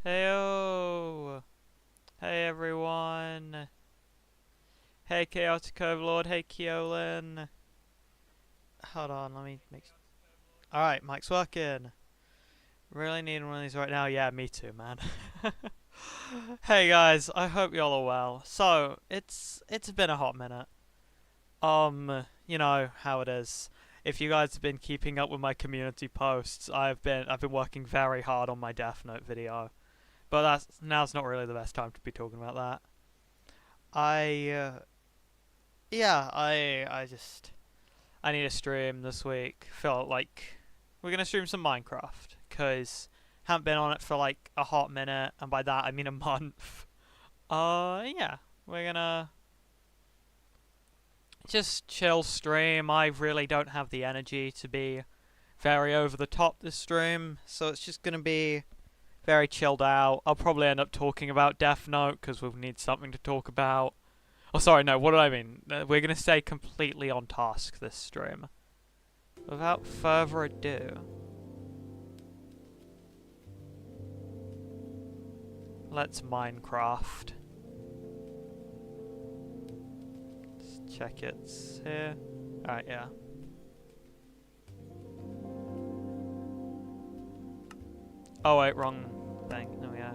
Heyo! Hey everyone! Hey Chaotic Overlord, hey Keolin! Hold on, let me make... Alright, mic's working! Really need one of these right now? Yeah, me too, man. Hey guys, I hope y'all are well. So, it's been a hot minute. You know how it is. If you guys have been keeping up with my community posts, I've been working very hard on my Death Note video. But now's not really the best time to be talking about that. I need a stream this week. Felt like we're gonna stream some Minecraft, cause haven't been on it for like a hot minute, and by that I mean a month. Yeah, we're gonna just chill stream. I really don't have the energy to be very over the top this stream, so it's just gonna be very chilled out. I'll probably end up talking about Death Note because we'll need something to talk about. Oh, sorry, no, what did I mean? We're gonna stay completely on task this stream. Without further ado, let's Minecraft. Let's check it's here. Alright, yeah. Oh wait, wrong thing. No, yeah.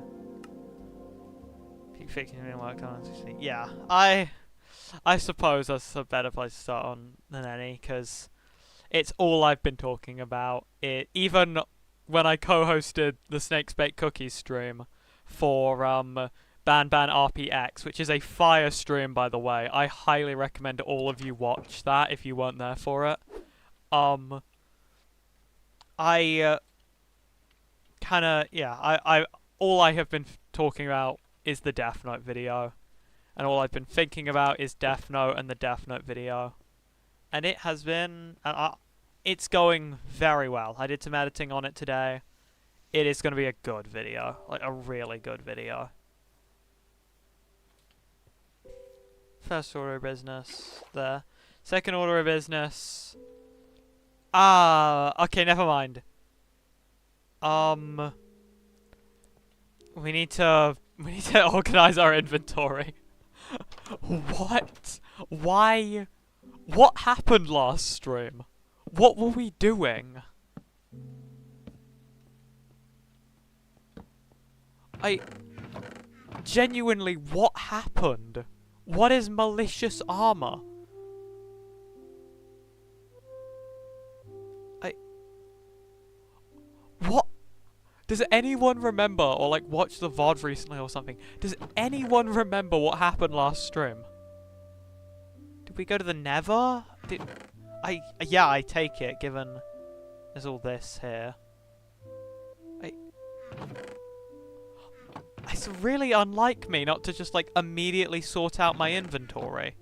Keep fixing it and work on it. Yeah, I suppose that's a better place to start on than any, because it's all I've been talking about. Even when I co-hosted the Snakes Bake Cookies stream for Ban RPX, which is a fire stream, by the way. I highly recommend all of you watch that if you weren't there for it. All I have been talking about is the Death Note video, and all I've been thinking about is Death Note and the Death Note video, and it has been, it's going very well. I did some editing on it today. It is going to be a good video, like a really good video. First order of business there. Second order of business. Okay, never mind. We need to organize our inventory. What? Why? What happened last stream? What were we doing? Genuinely, what happened? What is malicious armor? What? Does anyone remember, or like watch the VOD recently or something? Does anyone remember what happened last stream? Did we go to the Nether? Yeah, I take it, given there's all this here. It's really unlike me not to just like immediately sort out my inventory.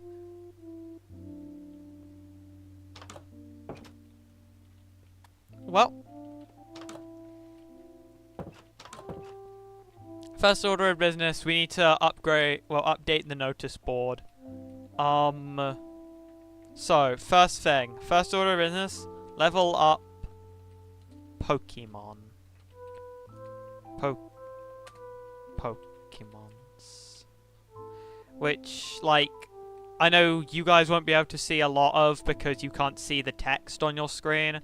Well, first order of business, we need to update the notice board. So, first thing, first order of business, level up Pokemon. Pokemons. Which, like, I know you guys won't be able to see a lot of because you can't see the text on your screen.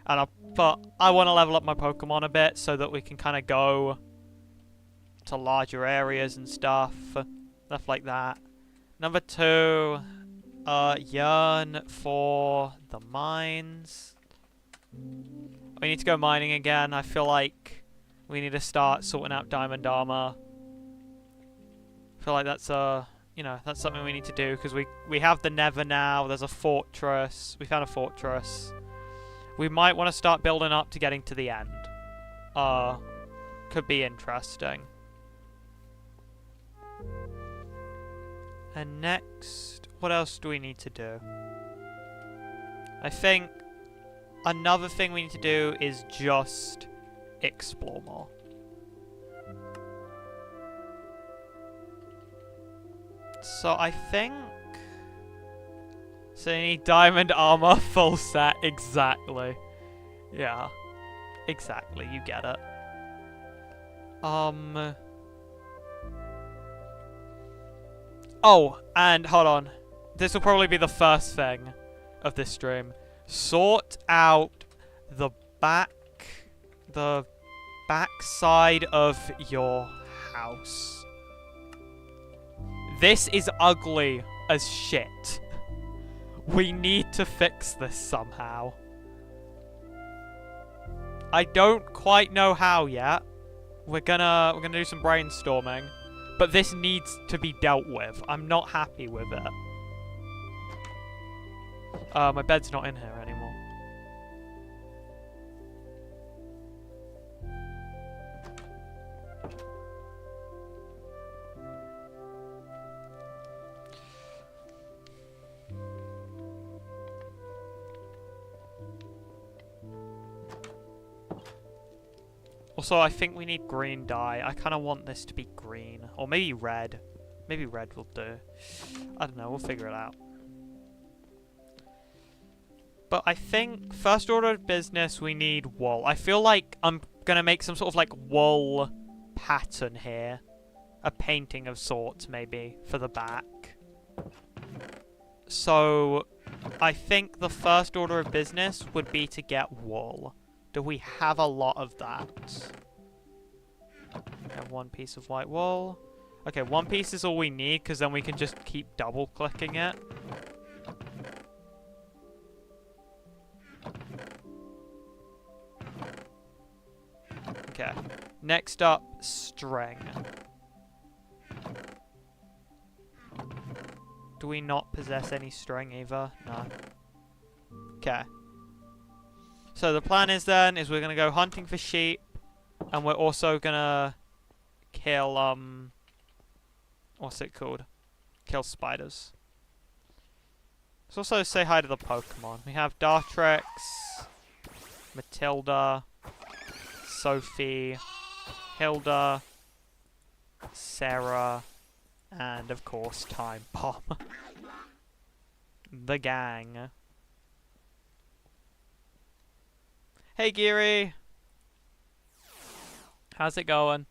But I want to level up my Pokemon a bit so that we can kind of go to larger areas and stuff like that. Number 2, yearn for the mines. We need to go mining again. I feel like we need to start sorting out diamond armor. I feel like that's that's something we need to do because we have the Nether now. There's a fortress. We found a fortress. We might want to start building up to getting to the end. Could be interesting. And next, what else do we need to do? I think another thing we need to do is just explore more. So I think... So you need diamond armor, full set, exactly. Yeah, exactly, you get it. Oh, and hold on. This will probably be the first thing of this stream. Sort out the back side of your house. This is ugly as shit. We need to fix this somehow. I don't quite know how yet. We're gonna do some brainstorming, but this needs to be dealt with. I'm not happy with it. My bed's not in here anymore. Also, I think we need green dye. I kind of want this to be green. Or maybe red. Maybe red will do. I don't know. We'll figure it out. But I think, first order of business, we need wool. I feel like I'm going to make some sort of, like, wool pattern here. A painting of sorts, maybe, for the back. So, I think the first order of business would be to get wool. Do we have a lot of that? We have one piece of white wool. Okay, one piece is all we need, because then we can just keep double-clicking it. Okay. Next up, string. Do we not possess any string either? No. Okay. So the plan is then, is we're going to go hunting for sheep, and we're also going to kill, what's it called? Kill spiders. Let's also say hi to the Pokemon. We have Dartrix, Matilda, Sophie, Hilda, Sarah, and of course Time Bomb. The gang. Hey Geary! How's it going?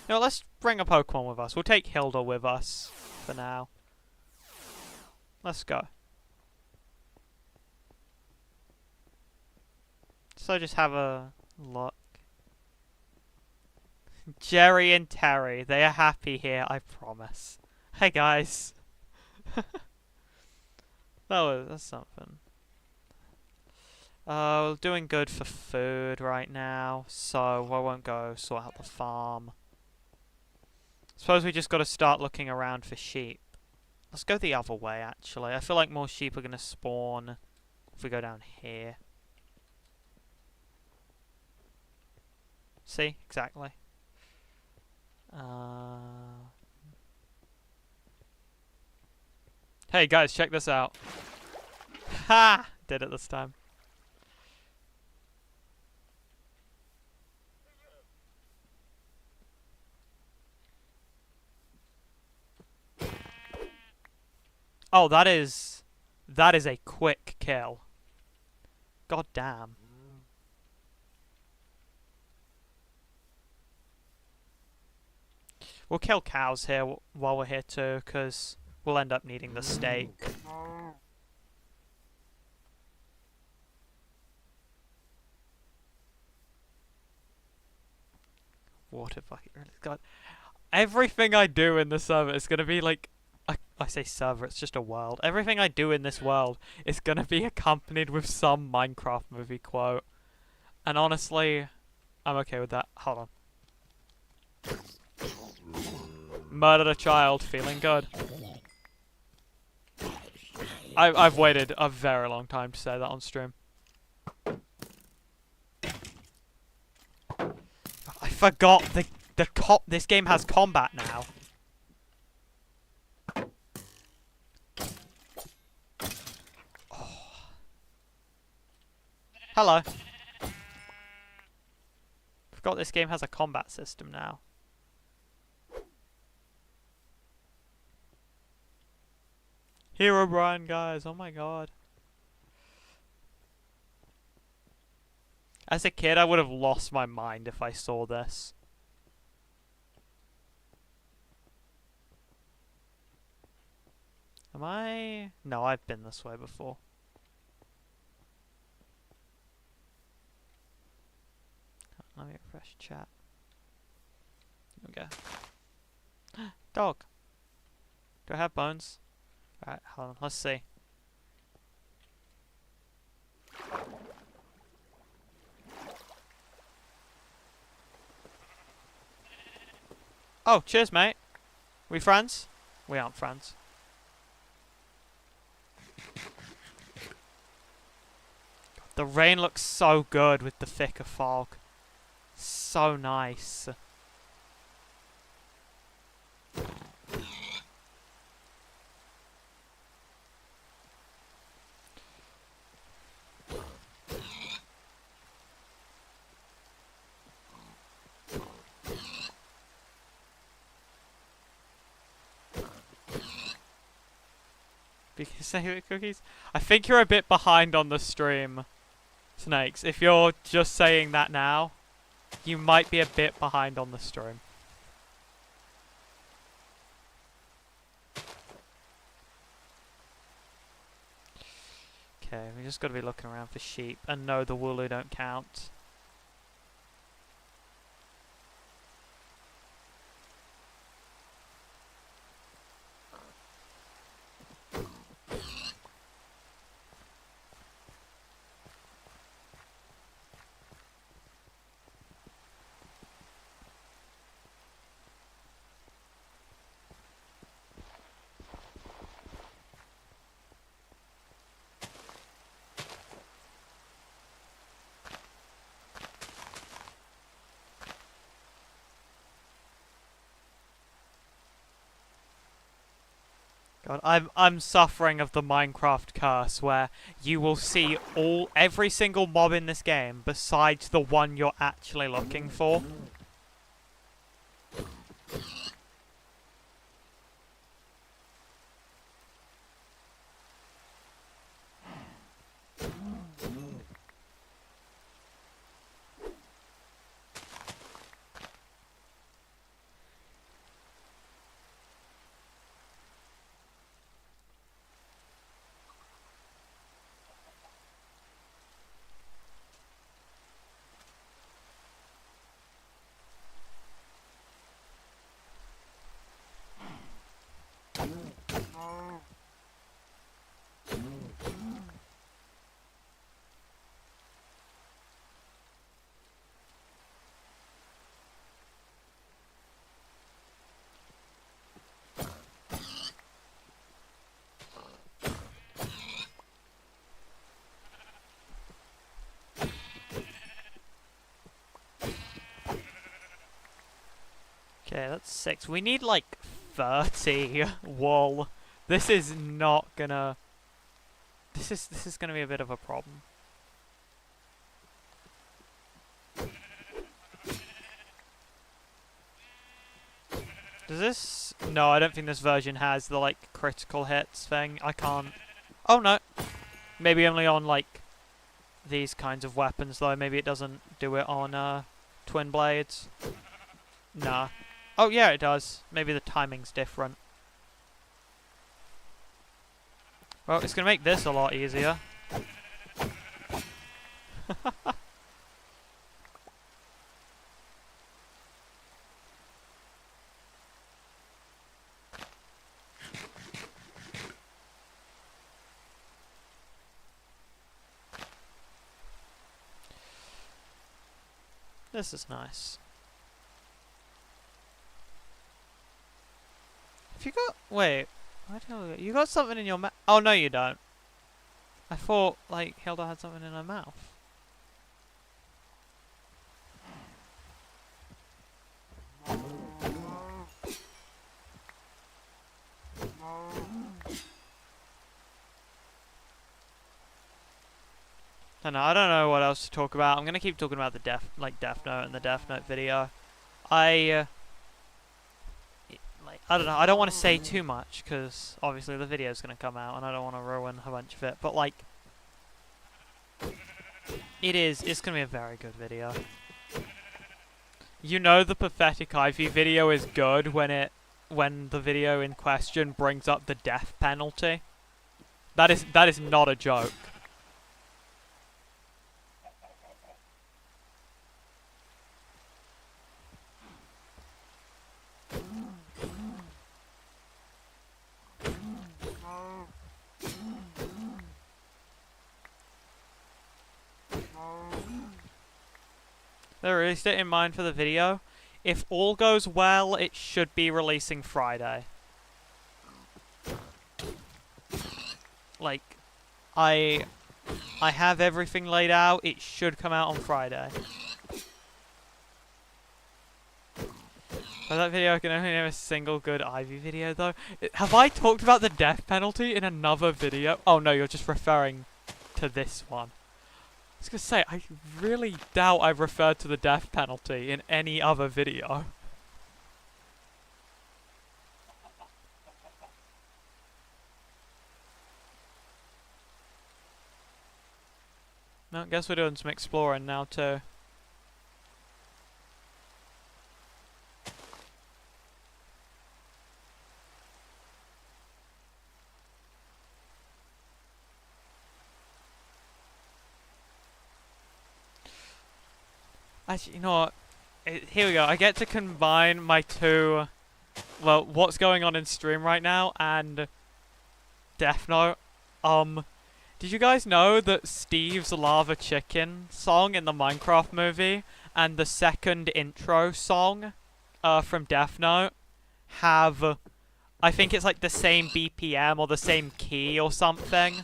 You know, let's bring a Pokemon with us. We'll take Hilda with us for now. Let's go. So just have a look. Jerry and Terry, they are happy here, I promise. Hey guys. That's something. We're doing good for food right now, so I won't go sort out the farm. Suppose we just got to start looking around for sheep. Let's go the other way, actually. I feel like more sheep are going to spawn if we go down here. See? Exactly. Hey guys, check this out. Ha! Did it this time. Oh, that is a quick kill. God damn. We'll kill cows here while we're here too, because we'll end up needing the steak. What if God, everything I do in the server is gonna be like, I say server, it's just a world. Everything I do in this world is gonna be accompanied with some Minecraft movie quote. And honestly, I'm okay with that. Hold on. Murdered a child, feeling good. I've waited a very long time to say that on stream. I forgot this game has combat now. Oh. Hello. Forgot this game has a combat system now. Hero Brian, guys. Oh my god. As a kid, I would have lost my mind if I saw this. Am I? No, I've been this way before. Let me refresh chat. Here we go. Dog. Do I have bones? Alright, hold on. Let's see. Oh, cheers, mate. We friends? We aren't friends. The rain looks so good with the thicker fog. So nice. Say cookies? I think you're a bit behind on the stream, Snakes. If you're just saying that now, you might be a bit behind on the stream. Okay, we just got to be looking around for sheep and no, the wooloo don't count. God, I'm suffering of the Minecraft curse where you will see every single mob in this game besides the one you're actually looking for. Okay, that's 6. We need like 30 wool. This is not gonna... This is gonna be a bit of a problem. Does this... No, I don't think this version has the like critical hits thing. I can't... Oh no! Maybe only on like these kinds of weapons though. Maybe it doesn't do it on twin blades. Nah. Oh yeah, it does. Maybe the timing's different. Well, it's gonna make this a lot easier. This is nice. If you got... Wait. You got something in your mouth? Oh, no you don't. I thought, like, Hilda had something in her mouth. I don't know what else to talk about. I'm gonna keep talking about the Death Note and the Death Note video. I don't know. I don't want to say too much because obviously the video's gonna come out and I don't want to ruin a bunch of it. But like, It is. It's gonna be a very good video. You know the Pathetic Ivy video is good when the video in question brings up the death penalty. That is not a joke. They released it in mind for the video. If all goes well, it should be releasing Friday. Like, I have everything laid out. It should come out on Friday. For that video, I can only name a single good Ivy video, though. Have I talked about the death penalty in another video? Oh no, you're just referring to this one. I was gonna say, I really doubt I've referred to the death penalty in any other video. No, I guess we're doing some exploring now too. Actually, you know what? Here we go. I get to combine my two... Well, what's going on in stream right now and Death Note. Did you guys know that Steve's Lava Chicken song in the Minecraft movie and the second intro song from Death Note have... I think it's like the same BPM or the same key or something.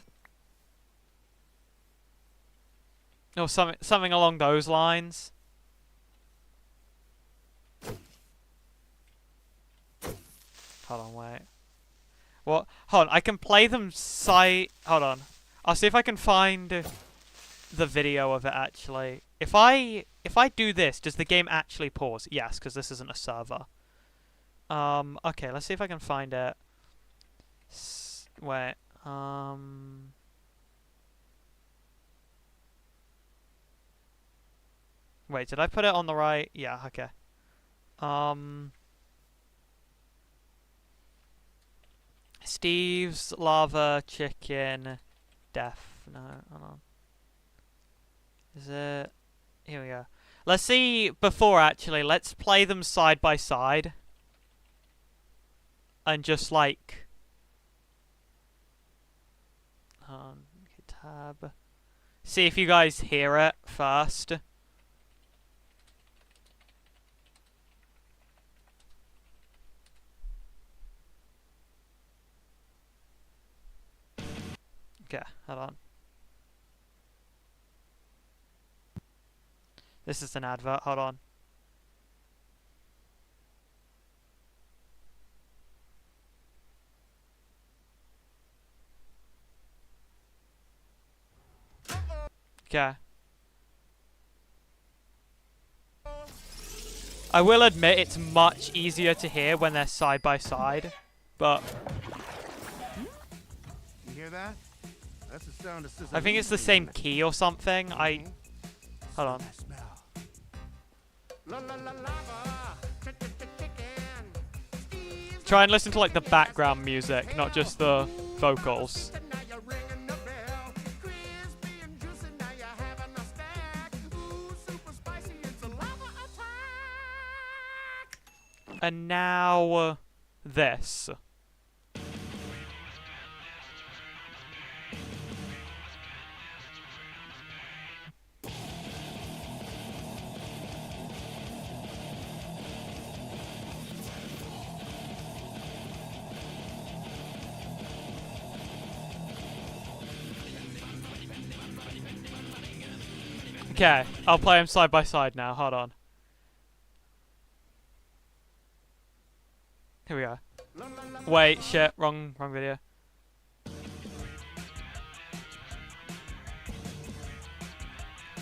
Or something along those lines. Hold on, wait. What? Hold on, I can play them Hold on. I'll see if I can find the video of it, actually. If I do this, does the game actually pause? Yes, because this isn't a server. Okay, let's see if I can find it. Wait, Wait, did I put it on the right? Yeah, okay. Steve's Lava Chicken Death. No, hold on. Is it? Here we go. Let's see before, actually. Let's play them side by side. And just like... tab. See if you guys hear it first. Okay, hold on. This is an advert, hold on. Okay. I will admit it's much easier to hear when they're side by side, but... You hear that? That's the sound of sizzling. I think it's the same key or something. Hold on. Try and listen to like the background music, not just the vocals. And now this. Okay, I'll play them side by side now. Hold on. Here we go. Wait, shit, wrong video.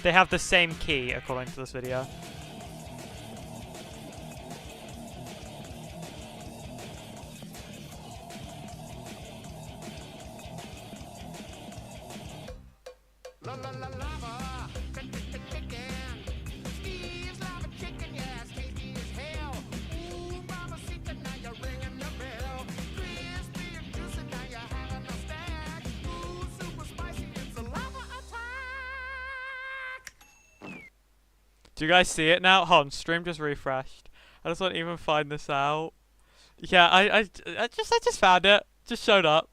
They have the same key according to this video. Do you guys see it now? Hold on, stream just refreshed. I just won't even find this out. Yeah, I just found it. Just showed up.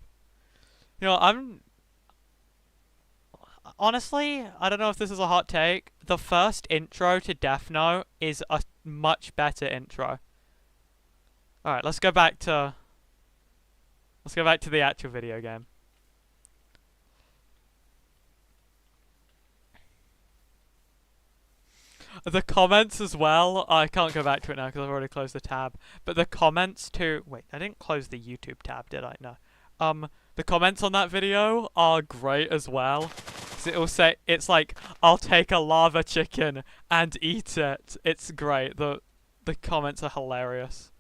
You know, honestly, I don't know if this is a hot take. The first intro to Death Note is a much better intro. All right, let's go back to the actual video game. The comments as well. I can't go back to it now because I've already closed the tab. But the comments to wait, I didn't close the YouTube tab, did I? No. The comments on that video are great as well. So it'll say it's like, "I'll take a lava chicken and eat it." It's great. The comments are hilarious.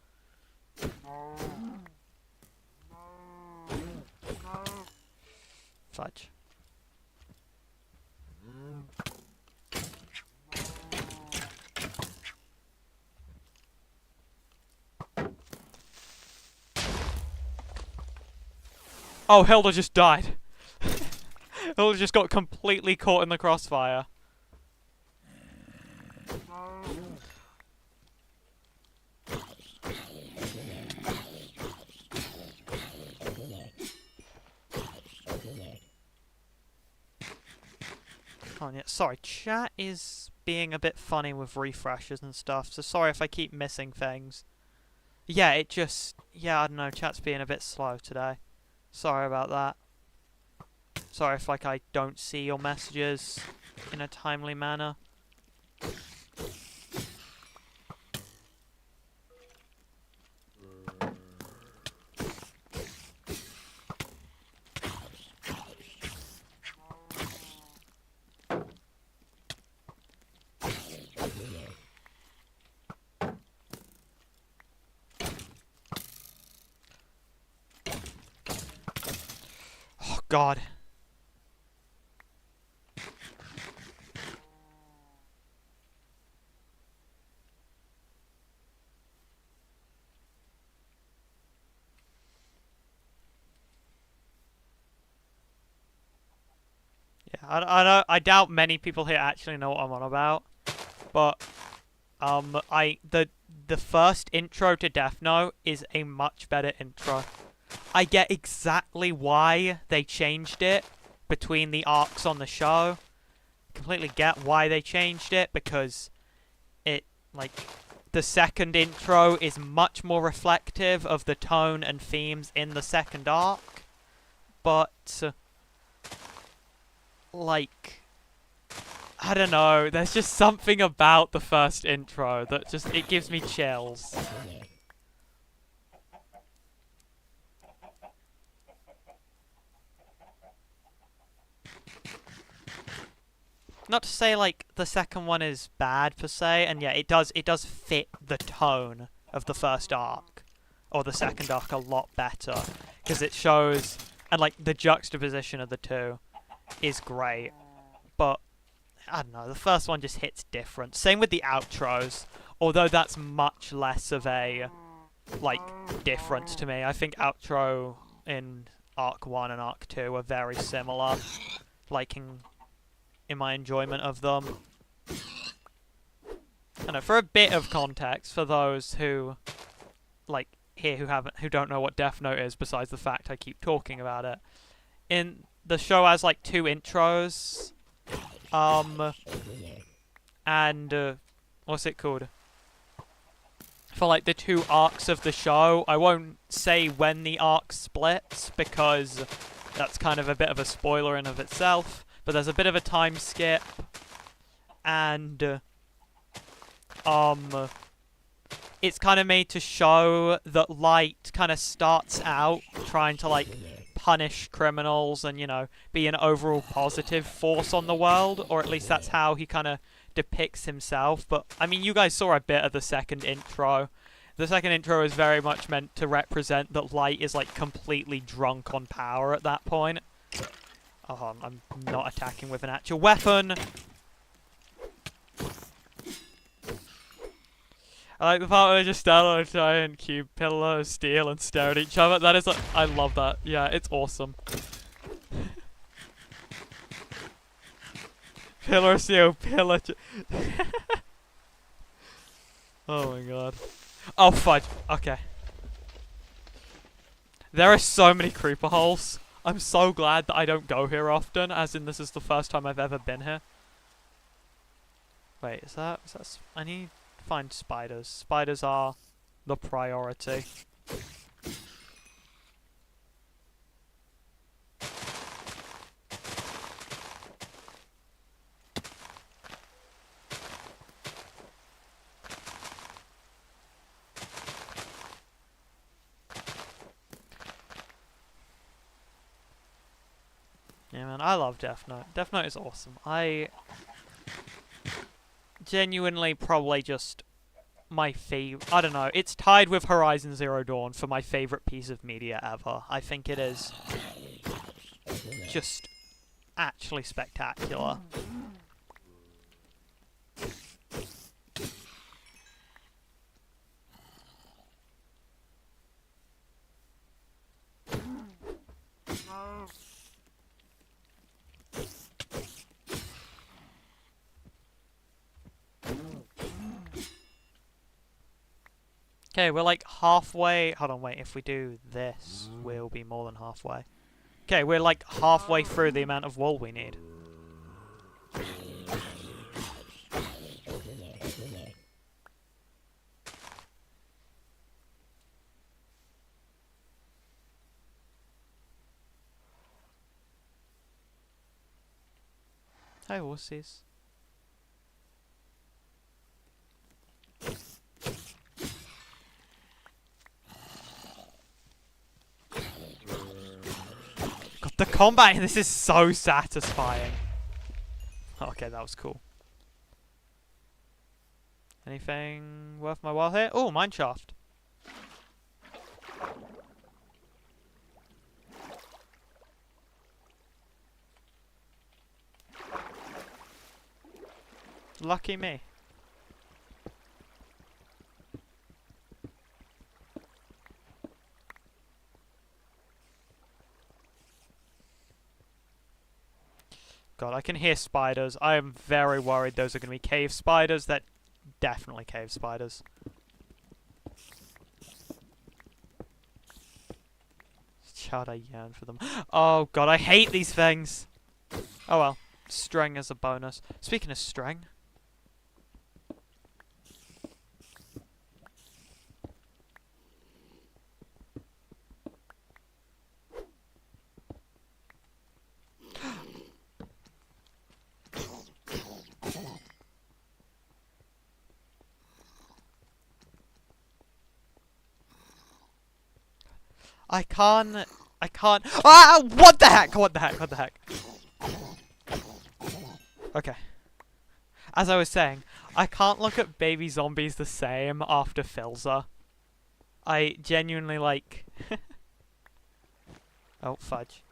Fudge. Oh, Hilda just died. Hilda just got completely caught in the crossfire. Oh, yeah. Sorry, chat is being a bit funny with refreshes and stuff, so sorry if I keep missing things. Yeah, I don't know, chat's being a bit slow today. Sorry about that. Sorry if, like, I don't see your messages in a timely manner. Oh, God. Yeah, I doubt many people here actually know what I'm on about, but the first intro to Death Note is a much better intro. I get exactly why they changed it between the arcs on the show. Completely get why they changed it, because it, like, the second intro is much more reflective of the tone and themes in the second arc, but like, I don't know, there's just something about the first intro that just, it gives me chills. Not to say, like, the second one is bad per se, and yeah, it does fit the tone of the first arc, or the second arc, a lot better, because it shows, and like, the juxtaposition of the two is great, but I don't know, the first one just hits different. Same with the outros, although that's much less of a, like, difference to me. I think outro in Arc 1 and Arc 2 are very similar, like, in my enjoyment of them. I know, for a bit of context, for those who, like, here who don't know what Death Note is, besides the fact I keep talking about it, the show has, like, 2 intros, and, what's it called? For, like, the 2 arcs of the show, I won't say when the arc splits, because that's kind of a bit of a spoiler in of itself, but there's a bit of a time skip, and, it's kind of made to show that Light kind of starts out trying to, like, punish criminals and, you know, be an overall positive force on the world, or at least that's how he kind of depicts himself. But, I mean, you guys saw a bit of the second intro. The second intro is very much meant to represent that Light is, like, completely drunk on power at that point. Oh, I'm not attacking with an actual weapon. I like the part where they just stand on a giant cube pillar of steel and stare at each other. That is, like, I love that. Yeah, it's awesome. Pillar of steel, pillar. Oh my god. Oh fudge. Okay. There are so many creeper holes. I'm so glad that I don't go here often, as in this is the first time I've ever been here. Wait, is that I need to find spiders. Spiders are the priority. Yeah, man, I love Death Note. Death Note is awesome. I genuinely probably just my favorite. I don't know. It's tied with Horizon Zero Dawn for my favorite piece of media ever. I think it is just actually spectacular. Okay, we're like halfway. Hold on, wait. If we do this, we'll be more than halfway. Okay, we're like halfway through the amount of wool we need. Hi, horses. God, the combat in this is so satisfying. Okay, that was cool. Anything worth my while here? Oh, mineshaft. Lucky me. God, I can hear spiders. I am very worried those are going to be cave spiders. They're definitely cave spiders. Child, I yearn for them. Oh god, I hate these things. Oh well, string as a bonus. Speaking of string. I can't. Ah! What the heck? What the heck? What the heck? Okay. As I was saying, I can't look at baby zombies the same after Filza. I genuinely like. Oh, fudge.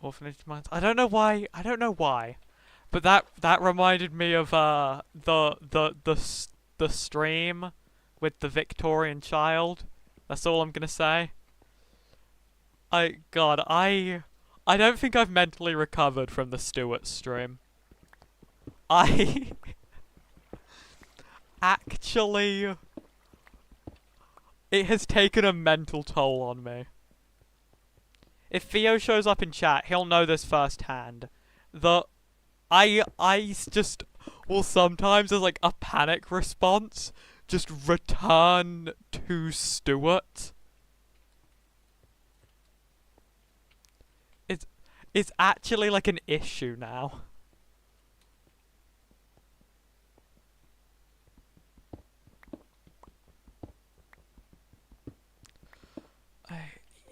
Orphanage mines. I don't know why. I don't know why. But that reminded me of the stream with the Victorian child. That's all I'm gonna say. I don't think I've mentally recovered from the Stewart stream. I actually, it has taken a mental toll on me. If Theo shows up in chat, he'll know this firsthand. The I just will sometimes, as like a panic response, just return to Stuart. It's actually like an issue now.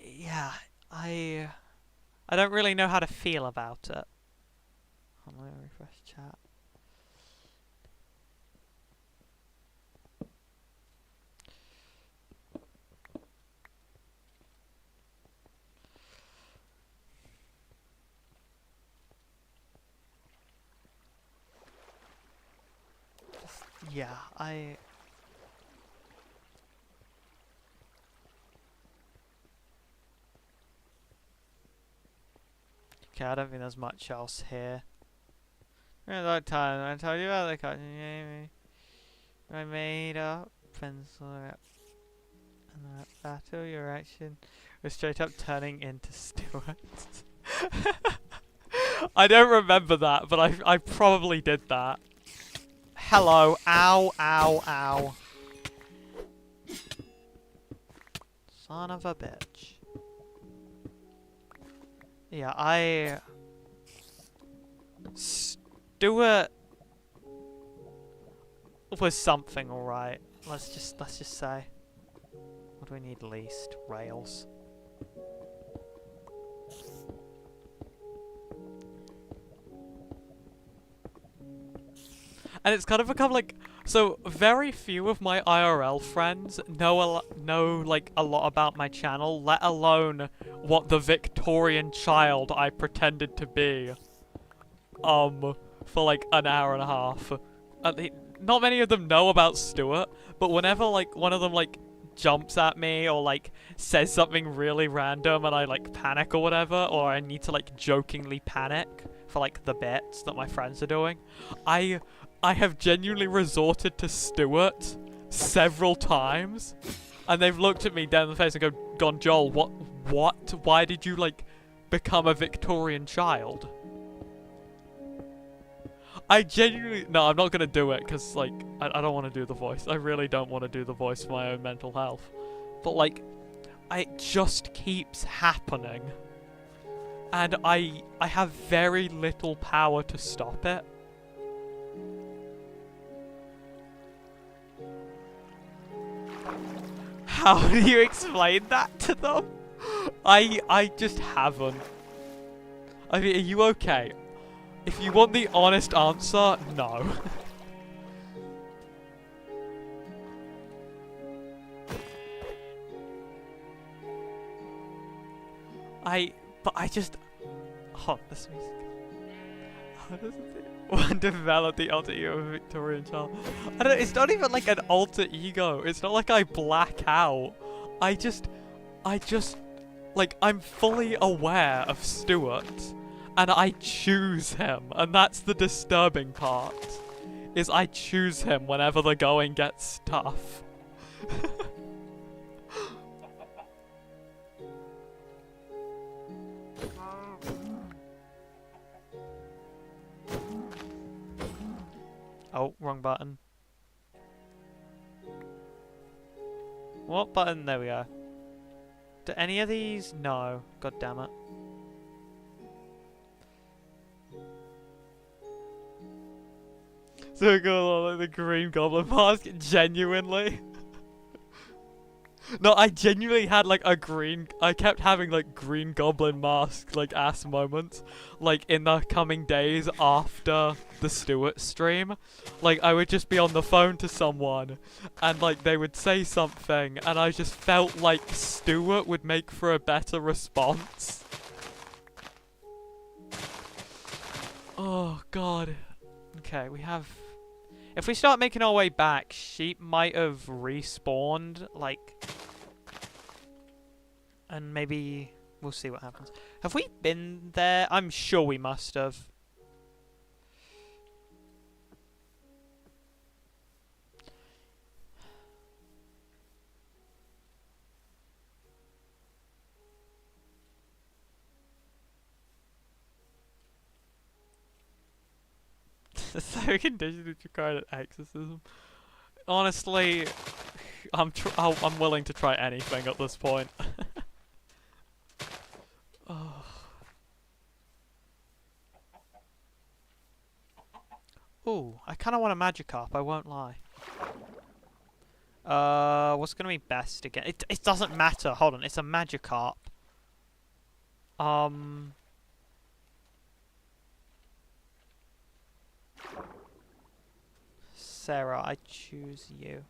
Yeah, I don't really know how to feel about it. I'm gonna refresh chat. Yeah, Okay, I don't think there's much else here. Remember that time I told you about the cotton I made up pencil and that battle your action was straight up turning into Stuart. I don't remember that, but I probably did that. Hello, ow, ow, ow. Son of a bitch. Yeah, Stuart was something, alright. Let's just say. What do we need least? Rails. And it's kind of become like, so very few of my IRL friends know like a lot about my channel, let alone what the Victorian child I pretended to be. For like an hour and a half. Not many of them know about Stuart, but whenever like one of them like jumps at me or like says something really random and I like panic or whatever, or I need to like jokingly panic for like the bits that my friends are doing, I have genuinely resorted to Stuart several times, and they've looked at me down in the face and gone, Joel, what? Why did you like become a Victorian child? I genuinely... No, I'm not going to do it, because, like, I don't want to do the voice. I really don't want to do the voice for my own mental health. But, like, it just keeps happening. And I have very little power to stop it. How do you explain that to them? I just haven't. I mean, are you okay? If you want the honest answer, no. But I just... Oh, this music. How does it... One develop the alter ego of a Victorian child. I don't... It's not even like an alter ego. It's not like I black out. I just... Like, I'm fully aware of Stuart. And I choose him, and that's the disturbing part. Is I choose him whenever the going gets tough. Oh, wrong button. What button? There we go. Do any of these? No. God damn it. So cool, like the Green Goblin mask, genuinely. No, I genuinely had like I kept having like Green Goblin mask like ass moments, like in the coming days after the Stuart stream. Like I would just be on the phone to someone and like they would say something and I just felt like Stuart would make for a better response. Oh god. Okay, we have... If we start making our way back, sheep might have respawned, like... And maybe... We'll see what happens. Have we been there? I'm sure we must have. So conditions which required an exorcism. Honestly, I'm willing to try anything at this point. Oh. Ooh, I kind of want a Magikarp, I won't lie. What's gonna be best again? It doesn't matter. Hold on, it's a Magikarp. Sarah, I choose you.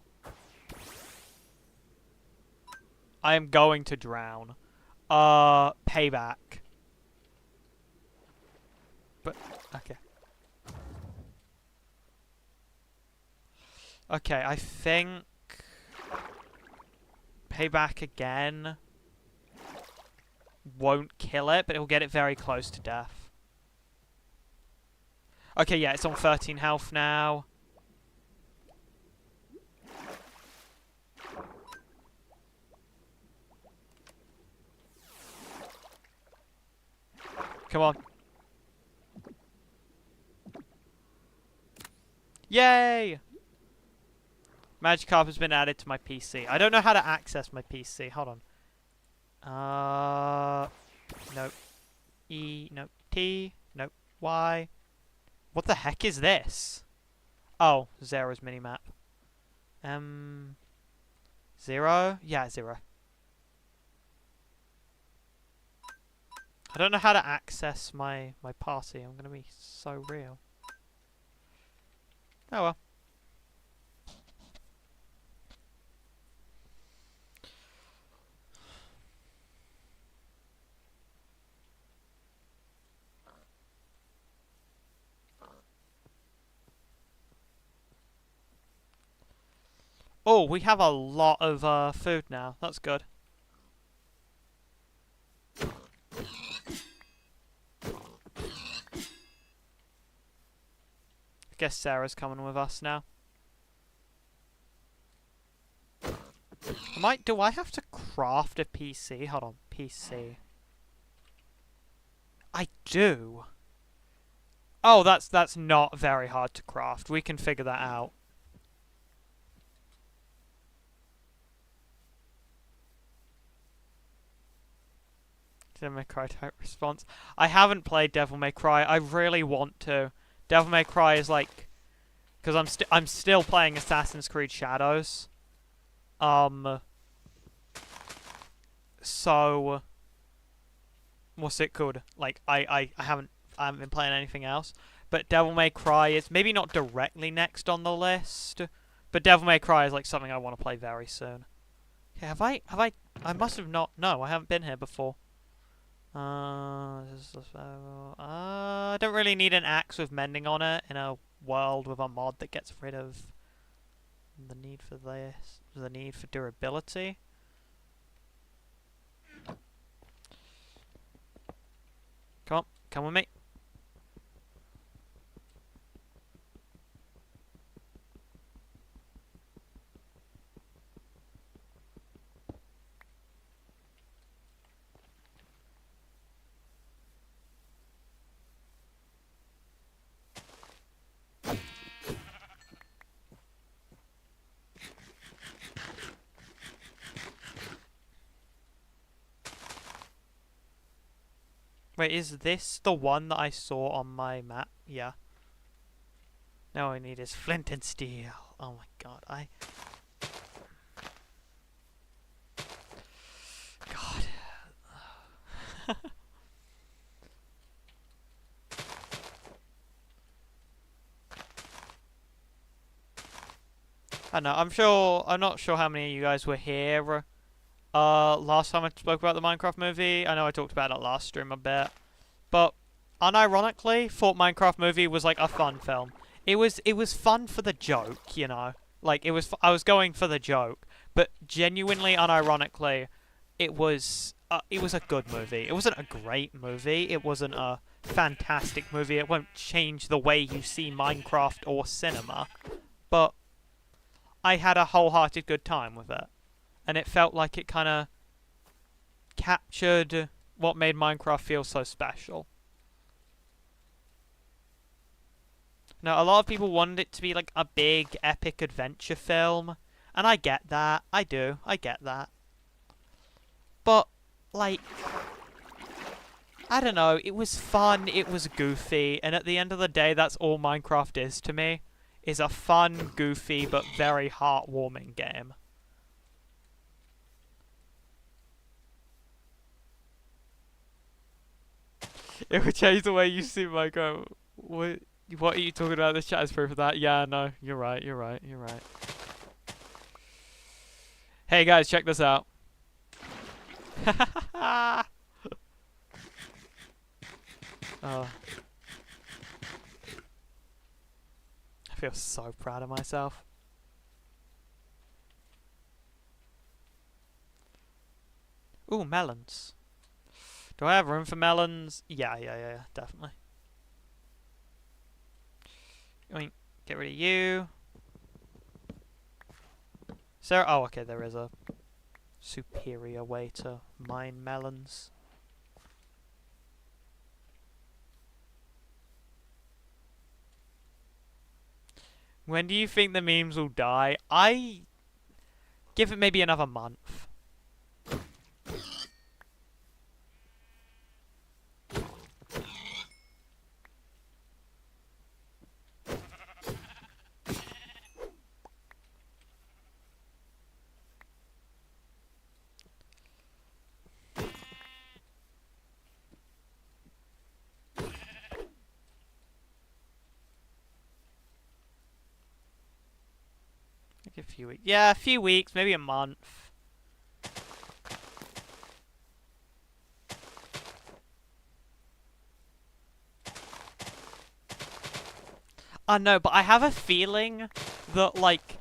I am going to drown. Payback. But, okay. Okay, I think payback again won't kill it, but it will get it very close to death. Okay, yeah, it's on 13 health now. Come on. Yay! Magikarp has been added to my PC. I don't know how to access my PC. Hold on. No. E, no. T, no. Y. What the heck is this? Oh, Zera's minimap. 0? Yeah, 0. I don't know how to access my party. I'm gonna be so real. Oh well. Oh, we have a lot of food now. That's good. I guess Sarah's coming with us now. Do I have to craft a PC? Hold on, PC. I do. Oh, that's not very hard to craft. We can figure that out. Devil May Cry type response. I haven't played Devil May Cry. I really want to. Devil May Cry is like, because I'm still playing Assassin's Creed Shadows. So what's it called? Like I haven't been playing anything else. But Devil May Cry is maybe not directly next on the list, but Devil May Cry is like something I want to play very soon. Okay, I must have not. No, I haven't been here before. I don't really need an axe with mending on it in a world with a mod that gets rid of the need for this, the need for durability. Come with me. Wait, is this the one that I saw on my map? Yeah. Now all I need is flint and steel. Oh my god, God. I don't know, I'm not sure how many of you guys were here last time I spoke about the Minecraft movie. I know I talked about it last stream a bit. But unironically, thought Minecraft movie was like a fun film. It was fun for the joke, you know. Like I was going for the joke, but genuinely, unironically, it was a good movie. It wasn't a great movie. It wasn't a fantastic movie. It won't change the way you see Minecraft or cinema, but I had a wholehearted good time with it, and it felt like it kind of captured what made Minecraft feel so special. Now, a lot of people wanted it to be like a big, epic adventure film, and I get that. I do. I get that. But, like, I don't know. It was fun. It was goofy. And at the end of the day, that's all Minecraft is to me. Is a fun, goofy, but very heartwarming game. It would change the way you see Minecraft. What are you talking about? This chat is proof of that. Yeah, no, you're right. Hey guys, check this out. Oh. I feel so proud of myself. Ooh, melons. Do I have room for melons? Yeah, definitely. I mean, get rid of you. So, oh, okay, there is a superior way to mine melons. When do you think the memes will die? I give it maybe another month. Like a few weeks. Yeah, a few weeks, maybe a month. I know, but I have a feeling that, like,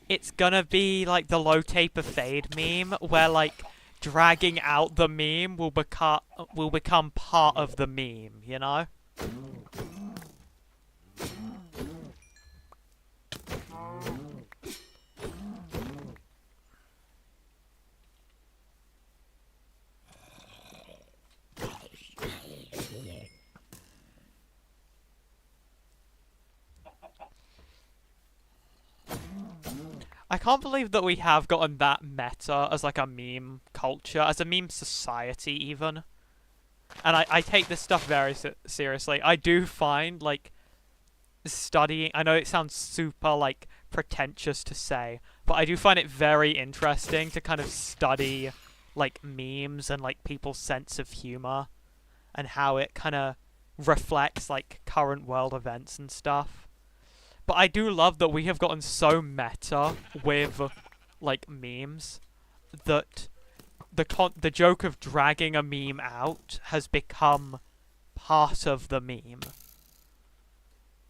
it's gonna be like the low taper fade meme, where like dragging out the meme will become part of the meme, you know? I can't believe that we have gotten that meta as like a meme culture, as a meme society even. And I take this stuff very seriously. I do find like studying, I know it sounds super like pretentious to say, but I do find it very interesting to kind of study like memes and like people's sense of humor and how it kind of reflects like current world events and stuff. But I do love that we have gotten so meta with like memes that the joke of dragging a meme out has become part of the meme.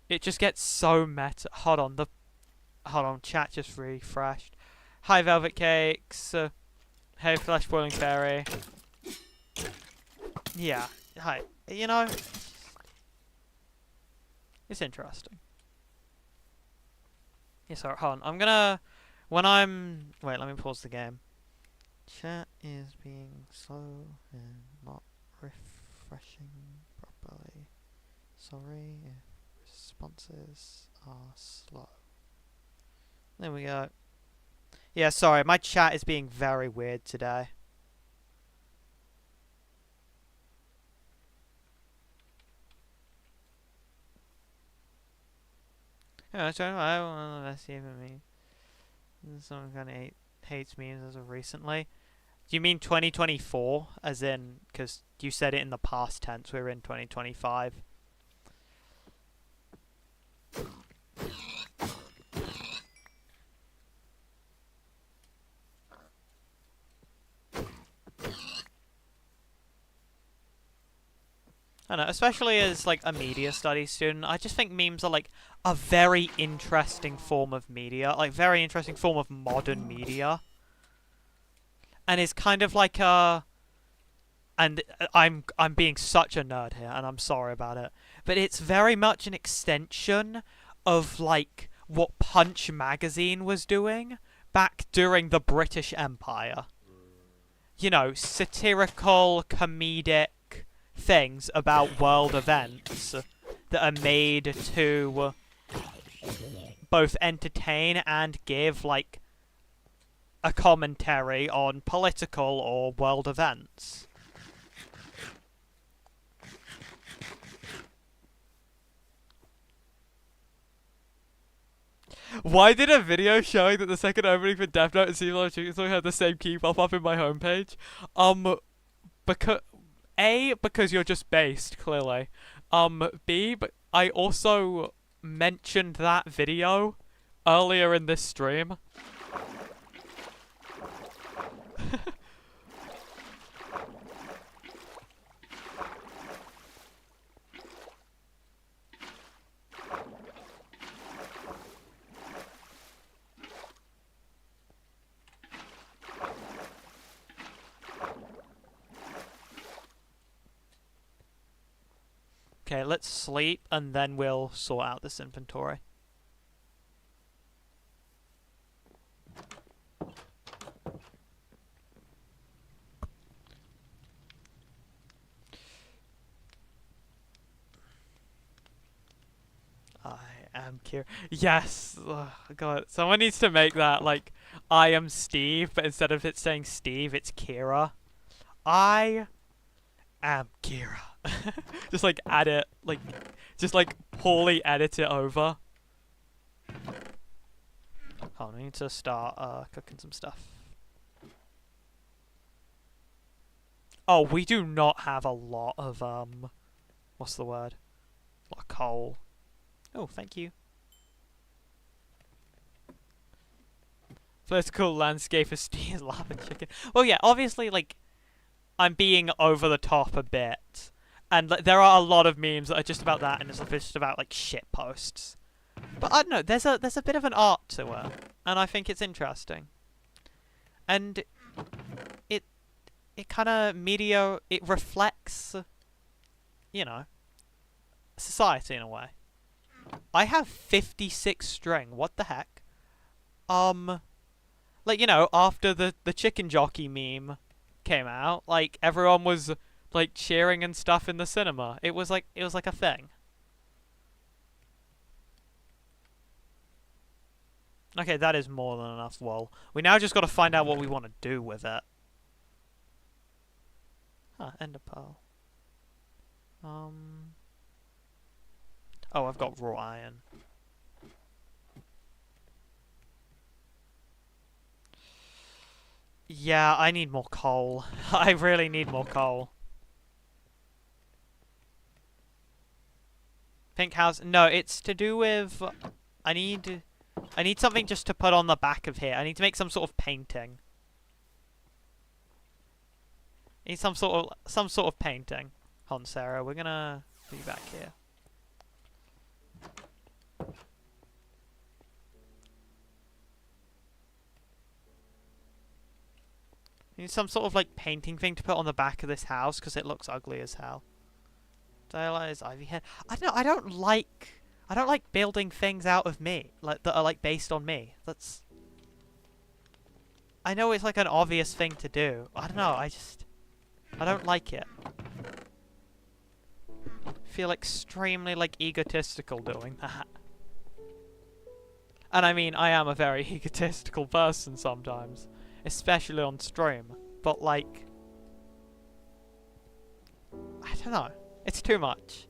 It just gets so meta. Hold on, chat just refreshed. Hi Velvet Cakes. Hey Flesh Boiling Fairy. Yeah, hi. You know, it's interesting. Yeah, sorry, hold on. I'm gonna wait, let me pause the game. Chat is being slow and not refreshing properly. Sorry if responses are slow. There we go. Yeah, sorry, my chat is being very weird today. Yeah, so I don't know if even me. Someone kind of hates memes as of recently. Do you mean 2024? As in, because you said it in the past tense, we're in 2025. I don't know, especially as like a media studies student, I just think memes are like a very interesting form of media, like very interesting form of modern media, and it's kind of like a. And I'm being such a nerd here, and I'm sorry about it, but it's very much an extension of like what Punch magazine was doing back during the British Empire. You know, satirical, comedic things about world events that are made to both entertain and give like a commentary on political or world events. Why did a video showing that the second opening for Death Note and Evil Chicken Song had the same key pop up in my homepage? Because because you're just based, clearly. B, but I also mentioned that video earlier in this stream. Okay, let's sleep and then we'll sort out this inventory. I am Kira. Yes! Ugh, God, someone needs to make that, like, I am Steve, but instead of it saying Steve, it's Kira. I am Kira. Just, like, add it, like, just, like, poorly edit it over. Oh, I need to start, cooking some stuff. Oh, we do not have a lot of, what's the word? A lot of coal. Oh, thank you. Political landscape of Steve's lava chicken. Well, yeah, obviously, like, I'm being over the top a bit. And like, there are a lot of memes that are just about that, and it's just about, like, shit posts. But I don't know, there's a bit of an art to it. And I think it's interesting. And it kind of it reflects, you know, society in a way. I have 56 string. What the heck? Like, you know, after the chicken jockey meme came out, like, everyone was, like, cheering and stuff in the cinema. It was like a thing. Okay, that is more than enough wool. We now just got to find out what we want to do with it. Huh, ender pearl. Oh, I've got raw iron. Yeah, I need more coal. I really need more coal. Pink house? No, it's to do with... I need something just to put on the back of here. I need to make some sort of painting. I need some sort of painting. Hold on, Sarah. We're gonna be back here. I need some sort of, like, painting thing to put on the back of this house because it looks ugly as hell. Daylight is ivy head. I don't like building things out of me, like, that are, like, based on me. That's... I know it's, like, an obvious thing to do. I don't know, I don't like it. I feel extremely, like, egotistical doing that. And I mean, I am a very egotistical person sometimes. Especially on stream. But, like... I don't know. It's too much.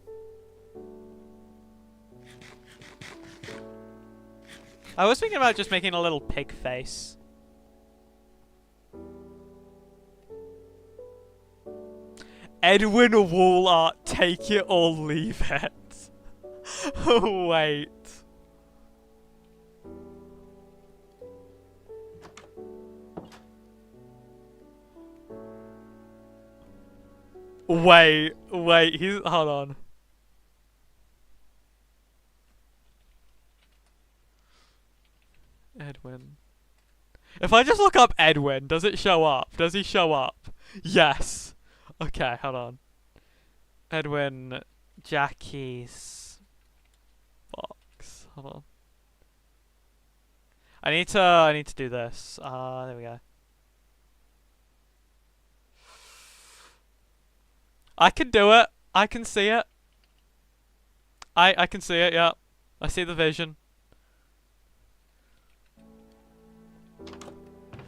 I was thinking about just making a little pig face. Edwin wall art, take it or leave it. Wait. Wait, hold on. Edwin. If I just look up Edwin, does it show up? Does he show up? Yes. Okay, hold on. Edwin Jackie's box. Hold on. I need to do this. There we go. I can do it. I can see it. I can see it, yeah. I see the vision.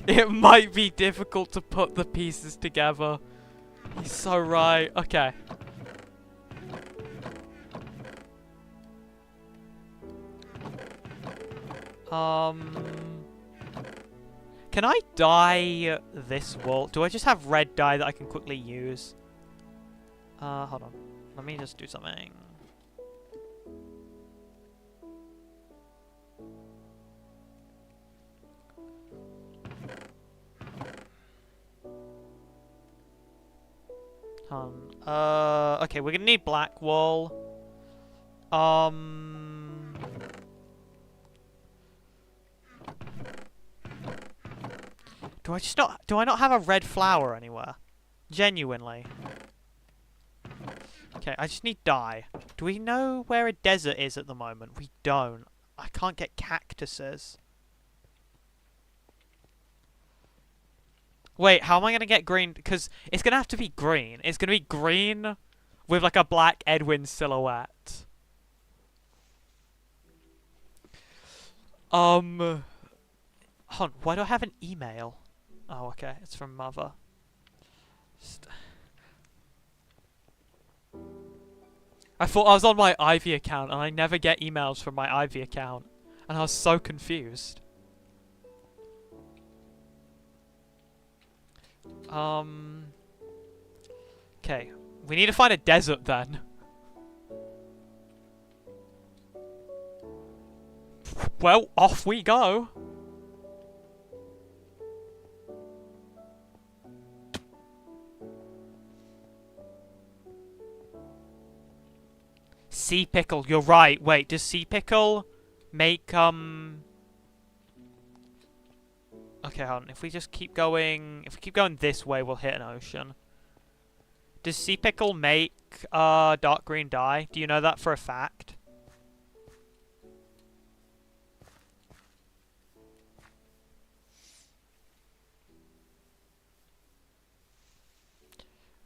It might be difficult to put the pieces together. He's so right. Okay. Can I dye this wool? Do I just have red dye that I can quickly use? Hold on. Let me just do something. Okay, we're gonna need black wool. Do I not have a red flower anywhere? Genuinely. Okay, I just need dye. Do we know where a desert is at the moment? We don't. I can't get cactuses. Wait, how am I going to get green? Because it's going to have to be green. It's going to be green with like a black Edwin silhouette. Hold on, why do I have an email? Oh, okay, it's from Mother. I thought I was on my Ivy account, and I never get emails from my Ivy account. And I was so confused. Okay, we need to find a desert then. Well, off we go. Sea pickle, you're right. Wait, does sea pickle make Okay, hold on. If we just keep going, if we keep going this way, we'll hit an ocean. Does sea pickle make dark green dye? Do you know that for a fact?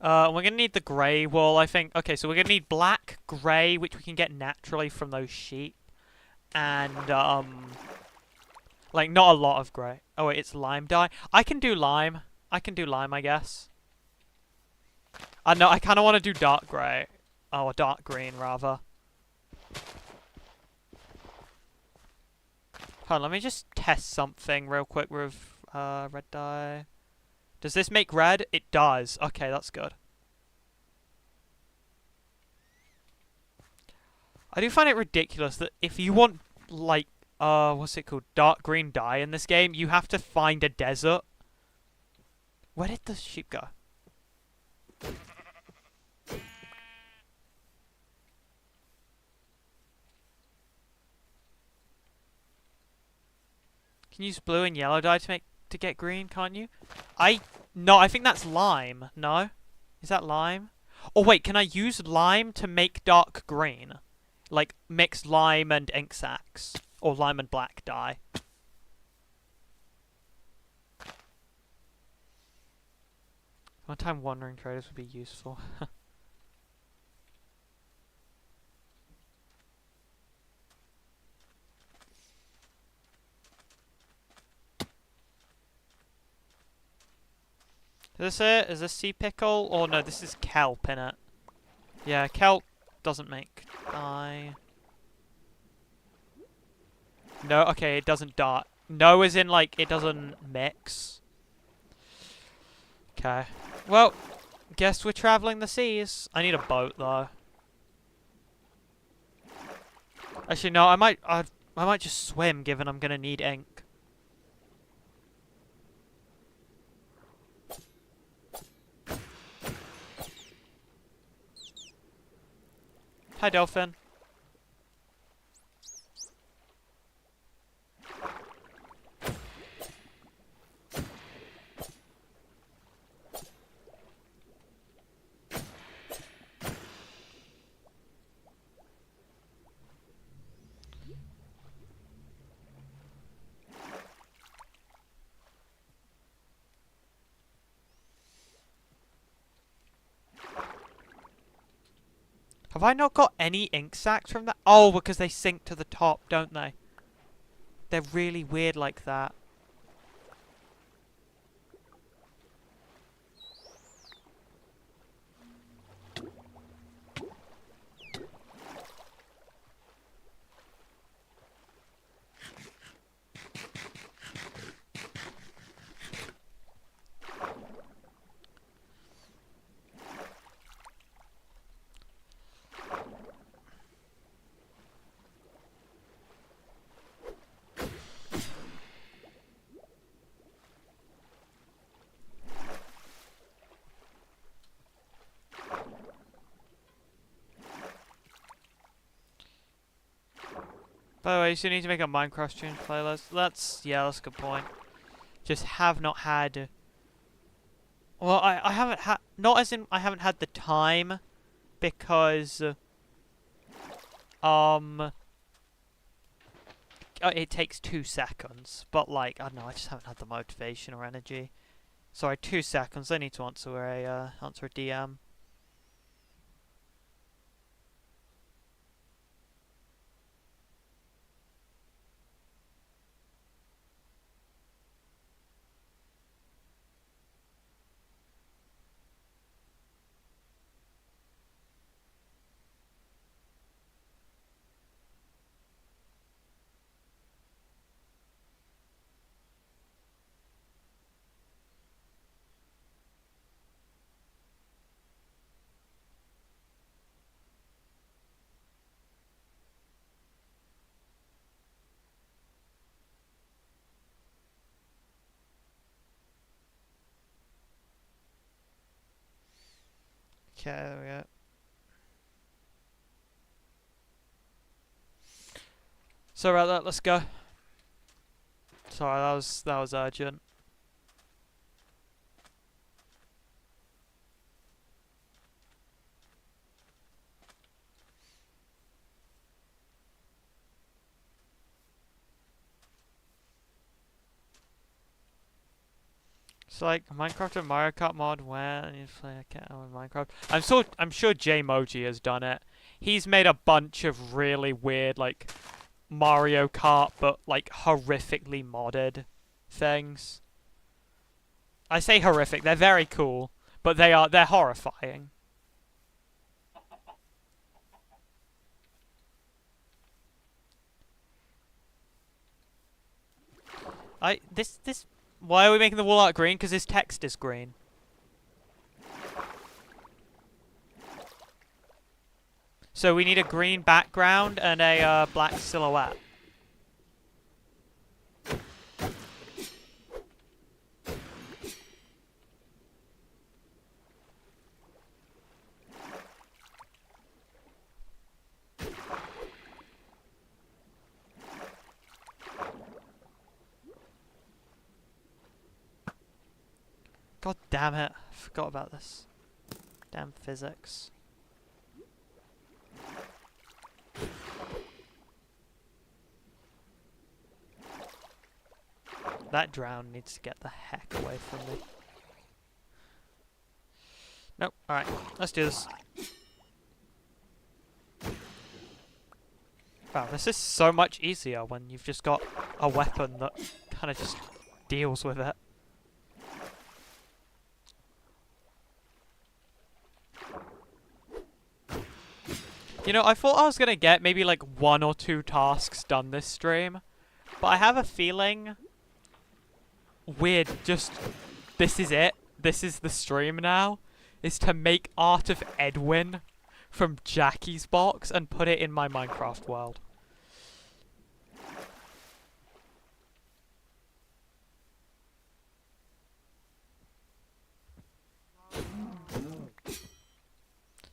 We're gonna need the grey wool, I think. Okay, so we're gonna need black, grey, which we can get naturally from those sheep, and like not a lot of grey. Oh wait, it's lime dye. I can do lime. I can do lime, I guess. No, I kind of want to do dark grey. Oh, or dark green rather. Hold on, let me just test something real quick with red dye. Does this make red? It does. Okay, that's good. I do find it ridiculous that if you want, like, what's it called? Dark green dye in this game, you have to find a desert. Where did the sheep go? Can you use blue and yellow dye to get green, can't you? No, I think that's lime. No? Is that lime? Oh wait, can I use lime to make dark green? Like mix lime and ink sacs or lime and black dye. One time wandering traders would be useful. Is this it? Is this sea pickle? Oh no, this is kelp in it. Yeah, kelp doesn't make dye. No, okay, it doesn't dye. No, as in like it doesn't mix. Okay. Well, guess we're traveling the seas. I need a boat though. Actually, no, I might just swim, given I'm gonna need ink. Hi, dolphin. Have I not got any ink sacs from that? Oh, because they sink to the top, don't they? They're really weird like that. By the way, you still need to make a Minecraft change playlist. That's a good point. Just have not had... Well, I haven't had... Not as in I haven't had the time, because... it takes 2 seconds, but like, I don't know, I just haven't had the motivation or energy. Sorry, 2 seconds, I need to answer a DM. Okay, there we go. Sorry about that, let's go. Sorry, that was urgent. It's like Minecraft and Mario Kart mod where you play a cat with Minecraft. I'm sure Jmoji has done it. He's made a bunch of really weird like Mario Kart but like horrifically modded things. I say horrific, they're very cool, but they're horrifying. This why are we making the wall art green? Because his text is green. So we need a green background and a black silhouette. God damn it. I forgot about this. Damn physics. That drown needs to get the heck away from me. Nope. Alright, let's do this. Wow, this is so much easier when you've just got a weapon that kind of just deals with it. You know, I thought I was gonna get maybe like 1 or 2 tasks done this stream, but I have a feeling weird, just this is it. This is the stream now, is to make Art of Edwin from Jackie's box and put it in my Minecraft world.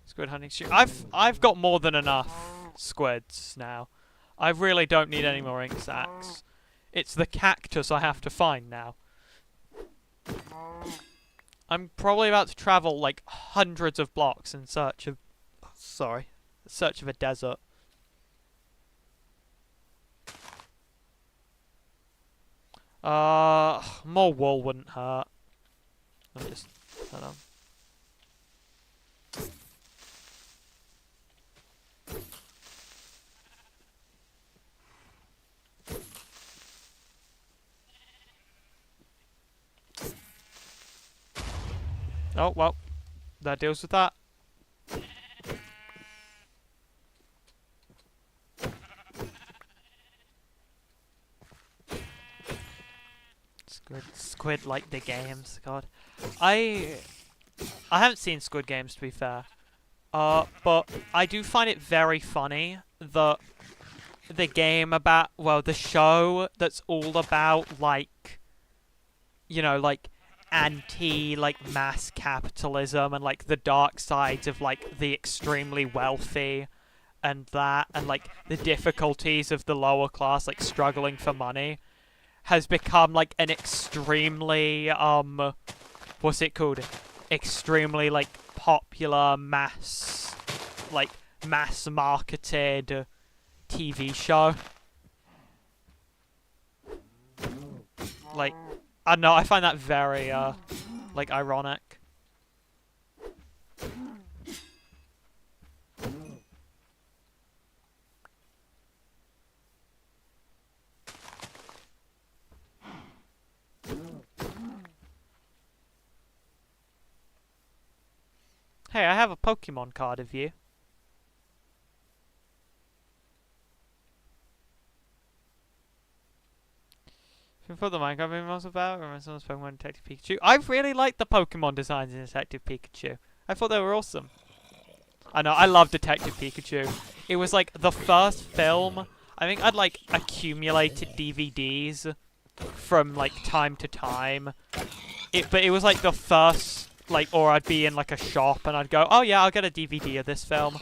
Squid hunting shoot. I've got more than enough squids now. I really don't need any more ink sacs. It's the cactus I have to find now. I'm probably about to travel like hundreds of blocks in search of search of a desert. More wool wouldn't hurt. Let me just hold on. Oh, well, that deals with that. Squid like the games, God. I haven't seen Squid Games, to be fair. But I do find it very funny that the game about, well, the show that's all about, like, you know, like, anti, like, mass capitalism and, like, the dark sides of, like, the extremely wealthy and that, and, like, the difficulties of the lower class, like, struggling for money, has become, like, an extremely, what's it called? Extremely, like, popular, mass marketed TV show. Like, I don't know, I find that very, like, ironic. Hey, I have a Pokemon card of you. Before the Minecraft movie was about, or someone's Pokemon Detective Pikachu. I really liked the Pokemon designs in Detective Pikachu. I thought they were awesome. I know, I love Detective Pikachu. It was like the first film. I think I'd like accumulated DVDs from like time to time. But it was like the first, like, or I'd be in like a shop and I'd go, oh yeah, I'll get a DVD of this film.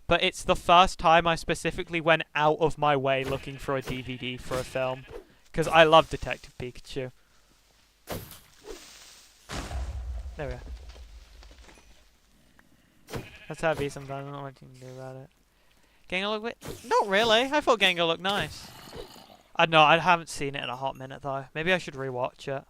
But it's the first time I specifically went out of my way looking for a DVD for a film. Because I love Detective Pikachu. There we go. That's heavy sometimes, I don't know what you can do about it. Gengar look not really. I thought Gengar looked nice. I know, I haven't seen it in a hot minute though. Maybe I should rewatch it.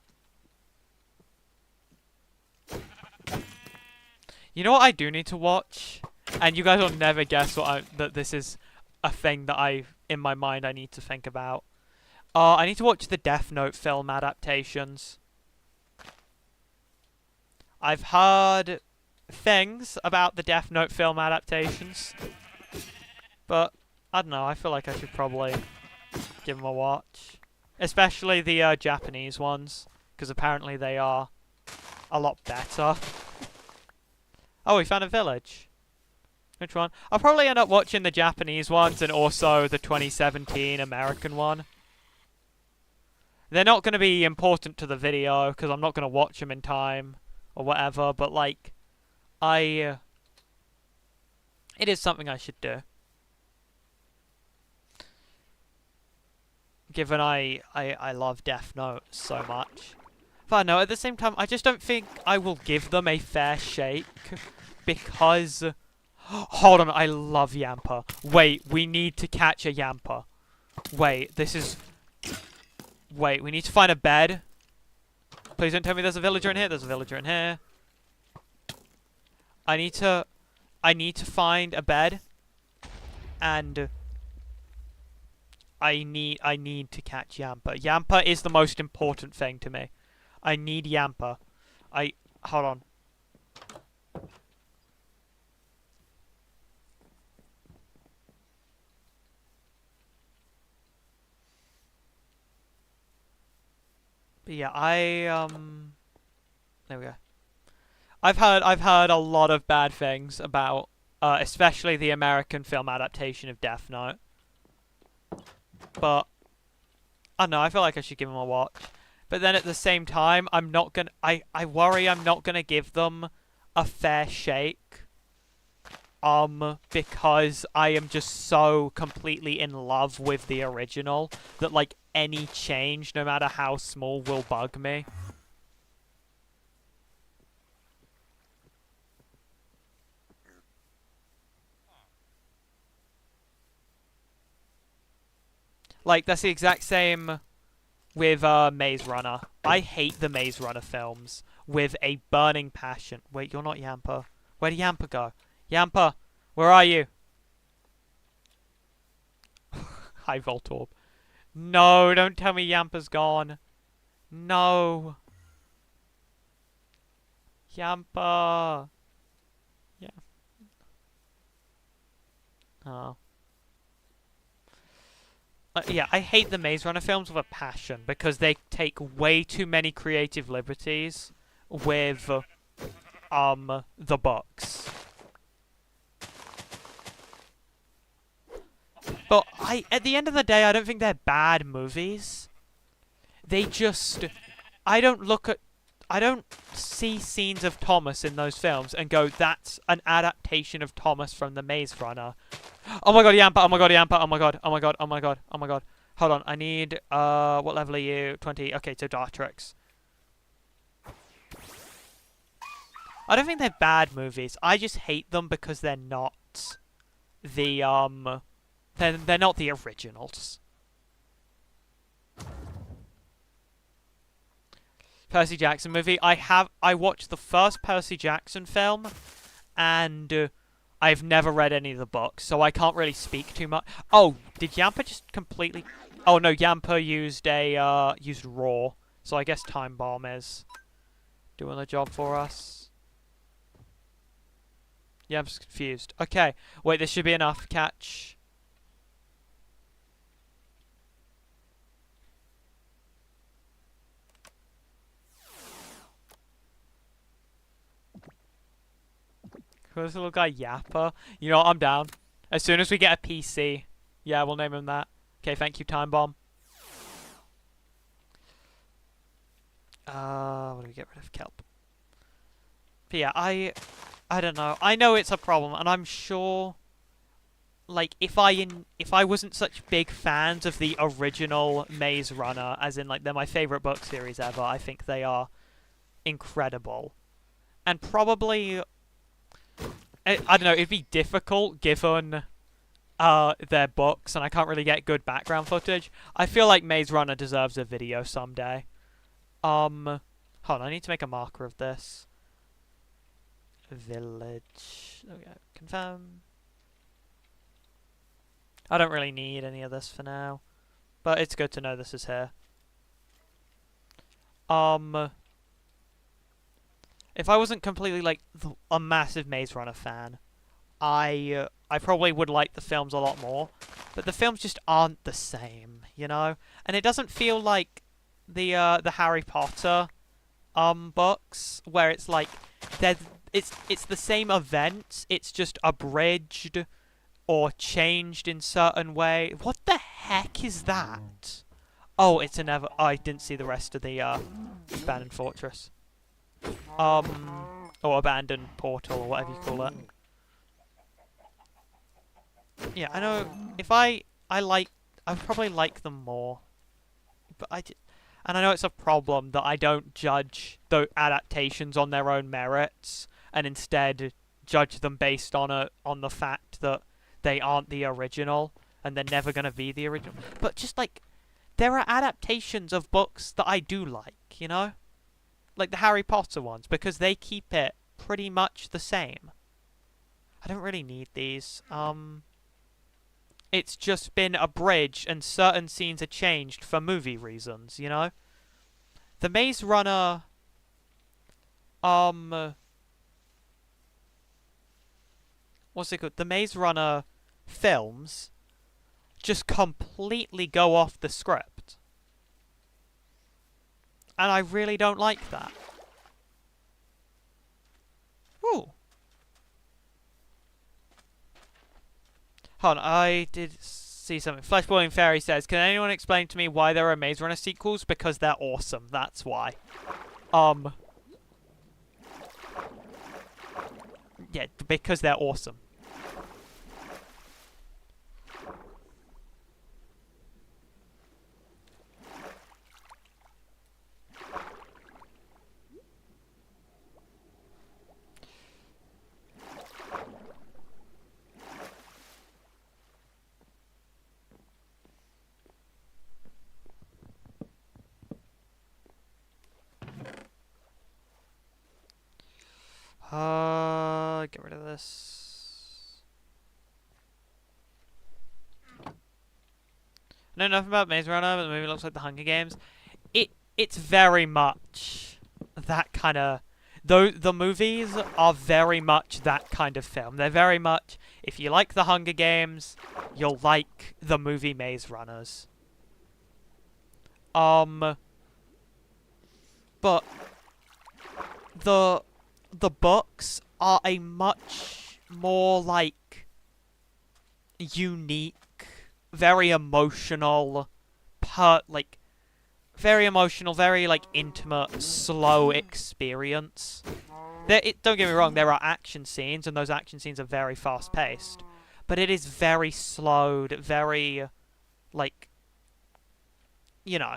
You know what I do need to watch? And you guys will never guess that this is a thing that in my mind I need to think about. I need to watch the Death Note film adaptations. I've heard things about the Death Note film adaptations. But, I don't know, I feel like I should probably give them a watch. Especially the Japanese ones. Because apparently they are a lot better. Oh, we found a village. Which one? I'll probably end up watching the Japanese ones and also the 2017 American one. They're not going to be important to the video because I'm not going to watch them in time or whatever, but like, it is something I should do. Given I love Death Note so much. But no, at the same time, I just don't think I will give them a fair shake because... Hold on, I love Yamper. Wait, we need to catch a Yamper. Wait, this is... Wait, we need to find a bed. Please don't tell me there's a villager in here. There's a villager in here. I need to find a bed. And I need to catch Yamper. Yamper is the most important thing to me. I need Yamper. Hold on. But yeah, there we go. I've heard a lot of bad things about, especially the American film adaptation of Death Note. But I don't know. I feel like I should give them a watch. But then at the same time, I'm not gonna. I worry I'm not gonna give them a fair shake. Because I am just so completely in love with the original that like any change, no matter how small, will bug me. Like, that's the exact same with Maze Runner. I hate the Maze Runner films with a burning passion. Wait, you're not Yamper. Where did Yamper go? Yamper, where are you? Hi, Voltorb. No, don't tell me Yamper's gone. No. Yamper. Yeah. Oh. Yeah, I hate the Maze Runner films with a passion because they take way too many creative liberties with the books. But at the end of the day, I don't think they're bad movies. They just, I don't see scenes of Thomas in those films and go, that's an adaptation of Thomas from the Maze Runner. Oh my god, Yamper, oh my god, Yamper, oh my god, oh my god, oh my god, oh my god. Hold on, I need, what level are you? 20, okay, so Dartrix. I don't think they're bad movies. I just hate them because they're not the, they're not the originals. Percy Jackson movie. I watched the first Percy Jackson film, and I've never read any of the books, so I can't really speak too much. Oh, did Yampa just completely? Oh no, Yampa used used Raw, so I guess Time Bomb is doing the job for us. Yeah, I'm just confused. Okay, wait, this should be enough. Catch. Who's the little guy? Yappa? You know what, I'm down. As soon as we get a PC, yeah, we'll name him that. Okay, thank you, Time Bomb. What do we get rid of? Kelp. But yeah, I don't know. I know it's a problem, and I'm sure, like, if I wasn't such big fans of the original Maze Runner, as in, like, they're my favorite book series ever, I think they are incredible. And probably, I don't know, it'd be difficult given their books, and I can't really get good background footage. I feel like Maze Runner deserves a video someday. Hold on, I need to make a marker of this. Village. There we go. Confirm. I don't really need any of this for now, but it's good to know this is here. If I wasn't completely like a massive Maze Runner fan, I probably would like the films a lot more, but the films just aren't the same, you know. And it doesn't feel like the Harry Potter books, where it's like it's the same events, it's just abridged or changed in certain way. What the heck is that? Oh, it's another. Oh, I didn't see the rest of the abandoned fortress. Or abandoned portal, or whatever you call it. Yeah, I know. If I probably like them more, but and I know it's a problem that I don't judge the adaptations on their own merits, and instead judge them based on the fact that they aren't the original, and they're never gonna be the original. But just like, there are adaptations of books that I do like, you know? Like the Harry Potter ones, because they keep it pretty much the same. I don't really need these. It's just been abridged and certain scenes are changed for movie reasons, you know? The Maze Runner, what's it called? The Maze Runner films just completely go off the script. And I really don't like that. Ooh. Hold on, I did see something. Fleshboiling Fairy says, can anyone explain to me why there are Maze Runner sequels? Because they're awesome, that's why. Yeah, because they're awesome. Get rid of this. I know nothing about Maze Runner, but the movie looks like the Hunger Games. It's very much that kind of. Though the movies are very much that kind of film. They're very much, if you like the Hunger Games, you'll like the movie Maze Runners. But the books are a much more like unique, very emotional, very emotional, very like intimate, slow experience. Don't get me wrong, there are action scenes, and those action scenes are very fast paced, but it is very slowed, very like, you know.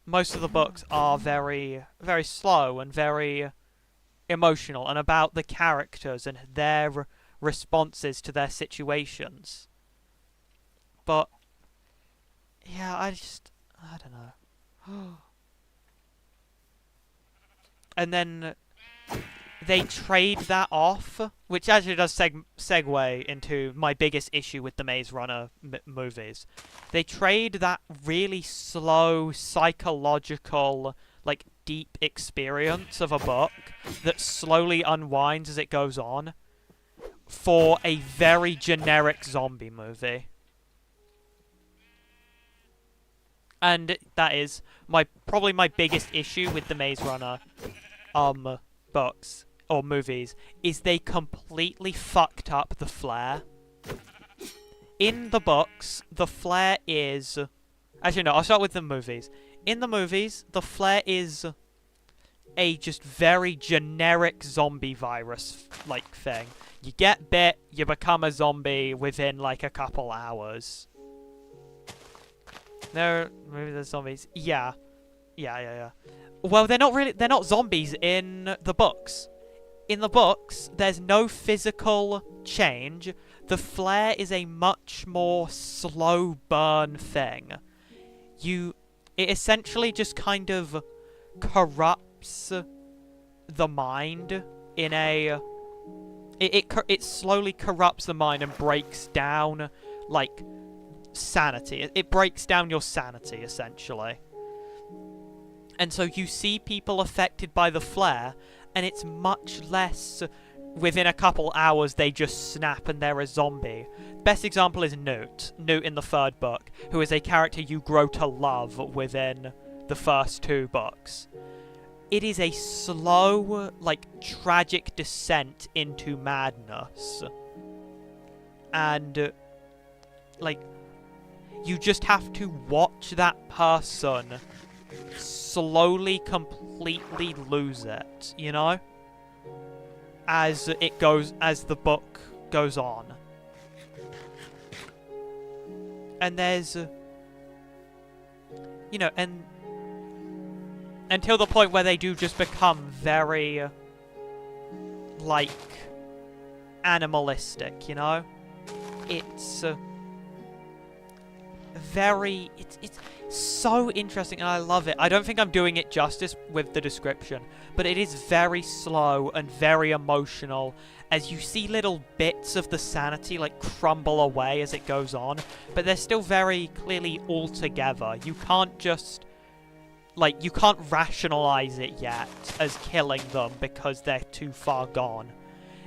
Most of the books are very, very slow and very emotional, and about the characters and their responses to their situations. But yeah, I don't know. And then they trade that off, which actually does segue into my biggest issue with the Maze Runner movies. They trade that really slow, psychological, like, deep experience of a book that slowly unwinds as it goes on for a very generic zombie movie. And that is probably my biggest issue with the Maze Runner books or movies, is they completely fucked up the flair. In the books, the flair is... Actually, no, I'll start with the movies. In the movies, the flair is a just very generic zombie virus-like thing. You get bit, you become a zombie within, like, a couple hours. No, maybe there's zombies. Yeah. Well, they're not zombies in the books. In the books, there's no physical change. The flare is a much more slow burn thing. It essentially just kind of corrupts the mind in a... It slowly corrupts the mind and breaks down, like, sanity. It breaks down your sanity, essentially. And so you see people affected by the flare, and it's much less... Within a couple hours, they just snap and they're a zombie. Best example is Newt. Newt in the third book, who is a character you grow to love within the first two books. It is a slow, like, tragic descent into madness. And, like, you just have to watch that person slowly, completely lose it, you know? As the book goes on. And there's, you know, and until the point where they do just become very, like, animalistic, you know? It's it's so interesting, and I love it. I don't think I'm doing it justice with the description, but it is very slow and very emotional as you see little bits of the sanity, like, crumble away as it goes on, but they're still very clearly all together. You can't just, like, you can't rationalize it yet as killing them because they're too far gone.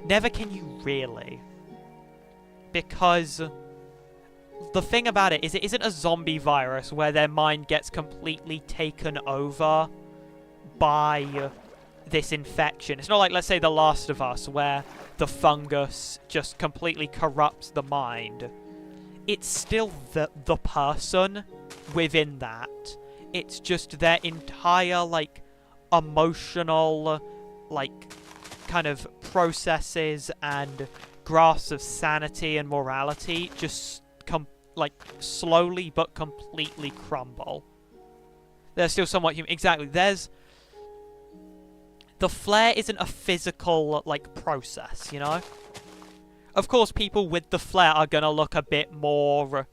Never can you really. Because the thing about it is, it isn't a zombie virus where their mind gets completely taken over by this infection. It's not like, let's say, The Last of Us, where the fungus just completely corrupts the mind. It's still the person within that. It's just their entire, like, emotional, like, kind of processes and grasps of sanity and morality just like, slowly but completely crumble. They're still somewhat human. Exactly. The flare isn't a physical, like, process, you know? Of course, people with the flare are gonna look a bit more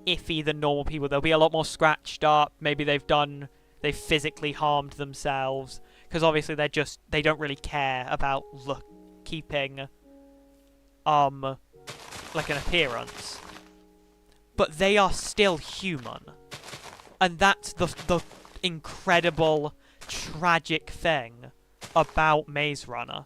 iffy than normal people. They'll be a lot more scratched up. Maybe they've physically harmed themselves. Because obviously they don't really care about keeping, like, an appearance. But they are still human. And that's the incredible, tragic thing about Maze Runner.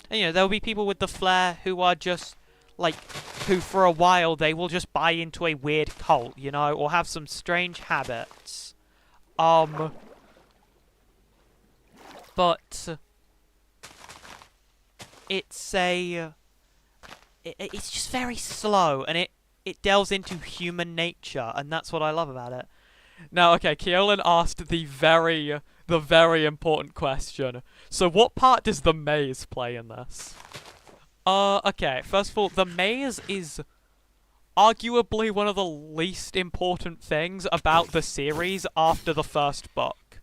And, you know, there'll be people with the flare who are just, like, who for a while they will just buy into a weird cult, you know, or have some strange habits. But it's it's just very slow, and it delves into human nature, and that's what I love about it. Now, okay, Keolan asked the very important question. So what part does the maze play in this? Okay, first of all, the maze is arguably one of the least important things about the series after the first book.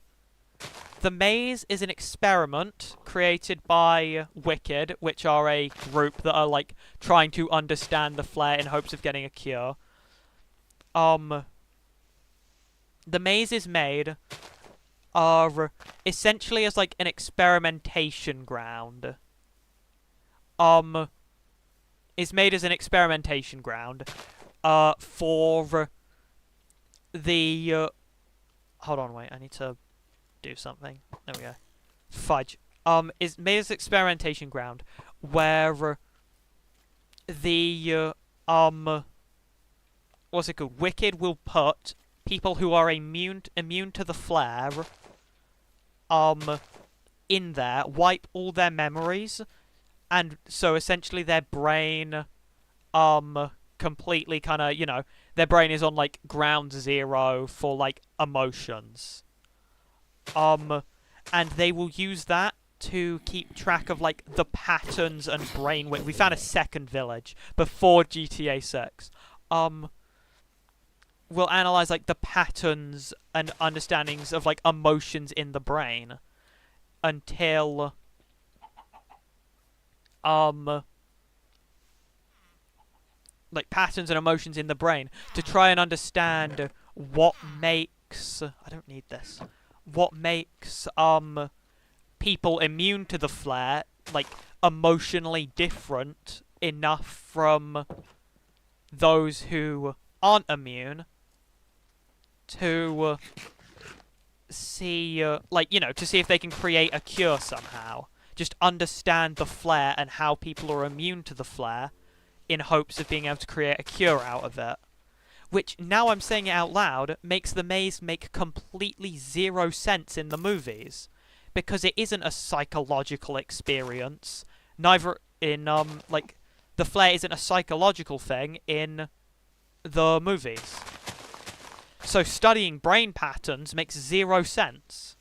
The maze is an experiment created by Wicked, which are a group that are like trying to understand the flare in hopes of getting a cure. The maze is made essentially as like an experimentation ground. Is made as an experimentation ground for the hold on, wait, I need to do something. There we go. Fudge. Is made as experimentation ground where the what's it called? Wicked will put people who are immune to the flare in there, wipe all their memories, and so essentially their brain completely kind of, you know, their brain is on like ground zero for like emotions. And they will use that to keep track of like the patterns and brain. We found a second village before GTA 6. We'll analyze like the patterns and understandings of like emotions in the brain until like patterns and emotions in the brain to try and understand what makes I don't need this. What makes people immune to the flare like emotionally different enough from those who aren't immune to see like, you know, to see if they can create a cure somehow. Just understand the flare and how people are immune to the flare in hopes of being able to create a cure out of it. Which, now I'm saying it out loud, makes the maze make completely zero sense in the movies. Because it isn't a psychological experience. Neither in, like, the flare isn't a psychological thing in the movies. So studying brain patterns makes zero sense.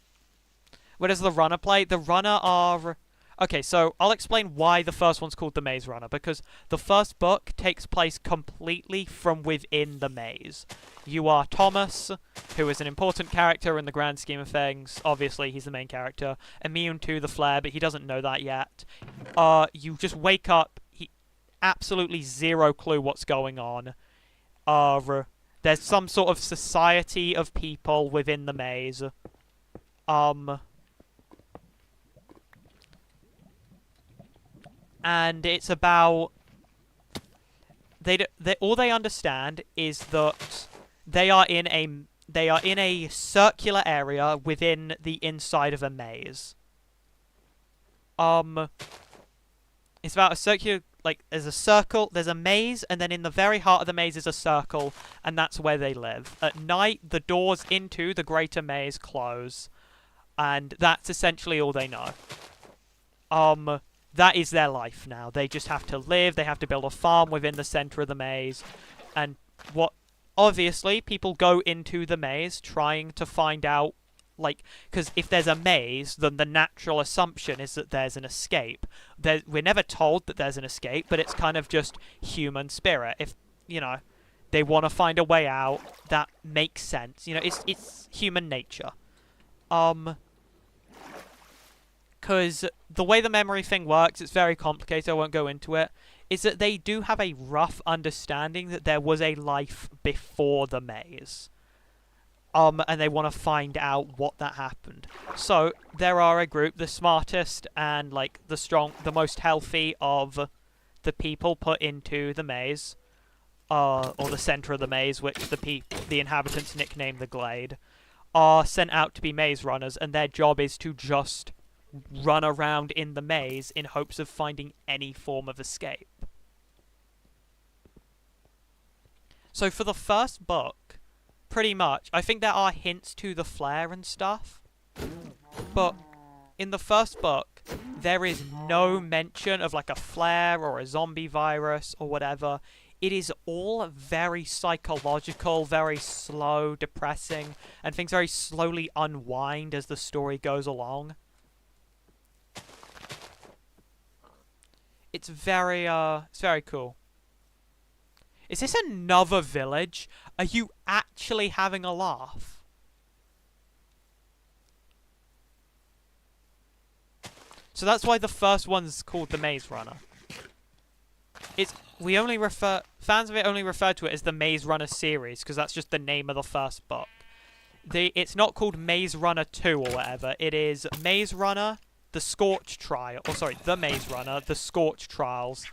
Where does the runner play? The runner are... Okay, so I'll explain why the first one's called The Maze Runner, because the first book takes place completely from within the maze. You are Thomas, who is an important character in the grand scheme of things. Obviously, he's the main character. Immune to the flare, but he doesn't know that yet. You just wake up, absolutely zero clue what's going on. There's some sort of society of people within the maze. And it's about all they understand is that they are in a circular area within the inside of a maze. It's about a circular, like, there's a circle, there's a maze, and then in the very heart of the maze is a circle, and that's where they live. At night, the doors into the greater maze close, and that's essentially all they know. That is their life now. They just have to live, they have to build a farm within the center of the maze, and obviously, people go into the maze trying to find out, like, because if there's a maze, then the natural assumption is that there's an escape. We're never told that there's an escape, but it's kind of just human spirit. If, you know, they want to find a way out, that makes sense. You know, it's human nature. Because the way the memory thing works, it's very complicated, I won't go into it, is that they do have a rough understanding that there was a life before the maze. And they want to find out what that happened. So, there are a group, the smartest and, like, the most healthy of the people put into the maze, or the center of the maze, which the inhabitants nickname the Glade, are sent out to be maze runners, and their job is to just run around in the maze in hopes of finding any form of escape. So for the first book, pretty much, I think there are hints to the flare and stuff, but in the first book, there is no mention of like a flare or a zombie virus or whatever. It is all very psychological, very slow, depressing, and things very slowly unwind as the story goes along. It's very cool. Is this another village? Are you actually having a laugh? So that's why the first one's called the Maze Runner. Fans of it only refer to it as the Maze Runner series because that's just the name of the first book. It's not called Maze Runner 2 or whatever. It is Maze Runner, The Scorch Trial. Oh, sorry, The Maze Runner, The Scorch Trials.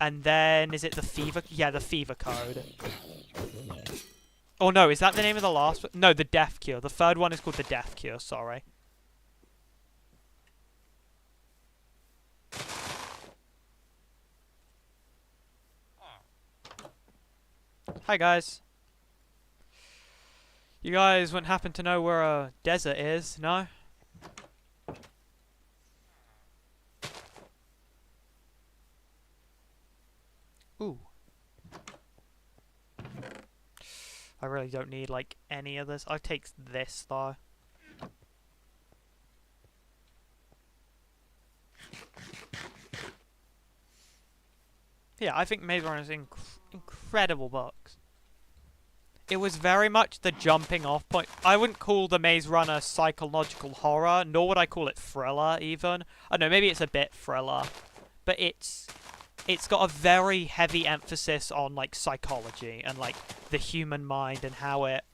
And then, is it the Fever? Yeah, the Fever Code. Oh no, is that the name of the last one? No, the Death Cure. The third one is called the Death Cure, sorry. Hi guys. You guys wouldn't happen to know where a desert is, no? Ooh. I really don't need, like, any of this. I'll take this, though. Yeah, I think Maze Runner is incredible books. It was very much the jumping off point. I wouldn't call the Maze Runner psychological horror, nor would I call it thriller, even. I don't know, maybe it's a bit thriller. But it's got a very heavy emphasis on, like, psychology and, like, the human mind and how it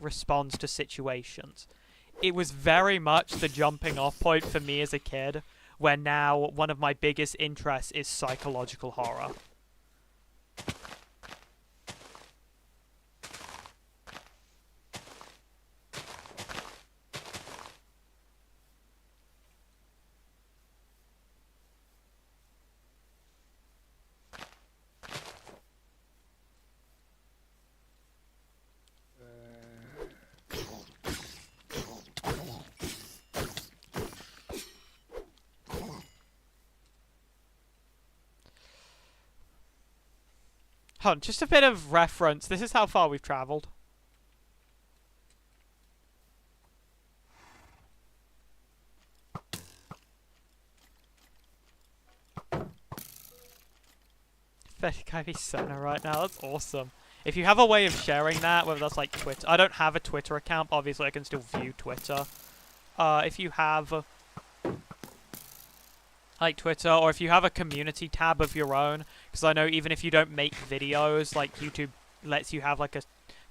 responds to situations. It was very much the jumping off point for me as a kid, where now one of my biggest interests is psychological horror. Hold on, just a bit of reference. This is how far we've travelled. Betty Center right now. That's awesome. If you have a way of sharing that, whether that's like Twitter. I don't have a Twitter account, but obviously I can still view Twitter. If you have like Twitter, or if you have a community tab of your own, because I know even if you don't make videos, like YouTube lets you have like a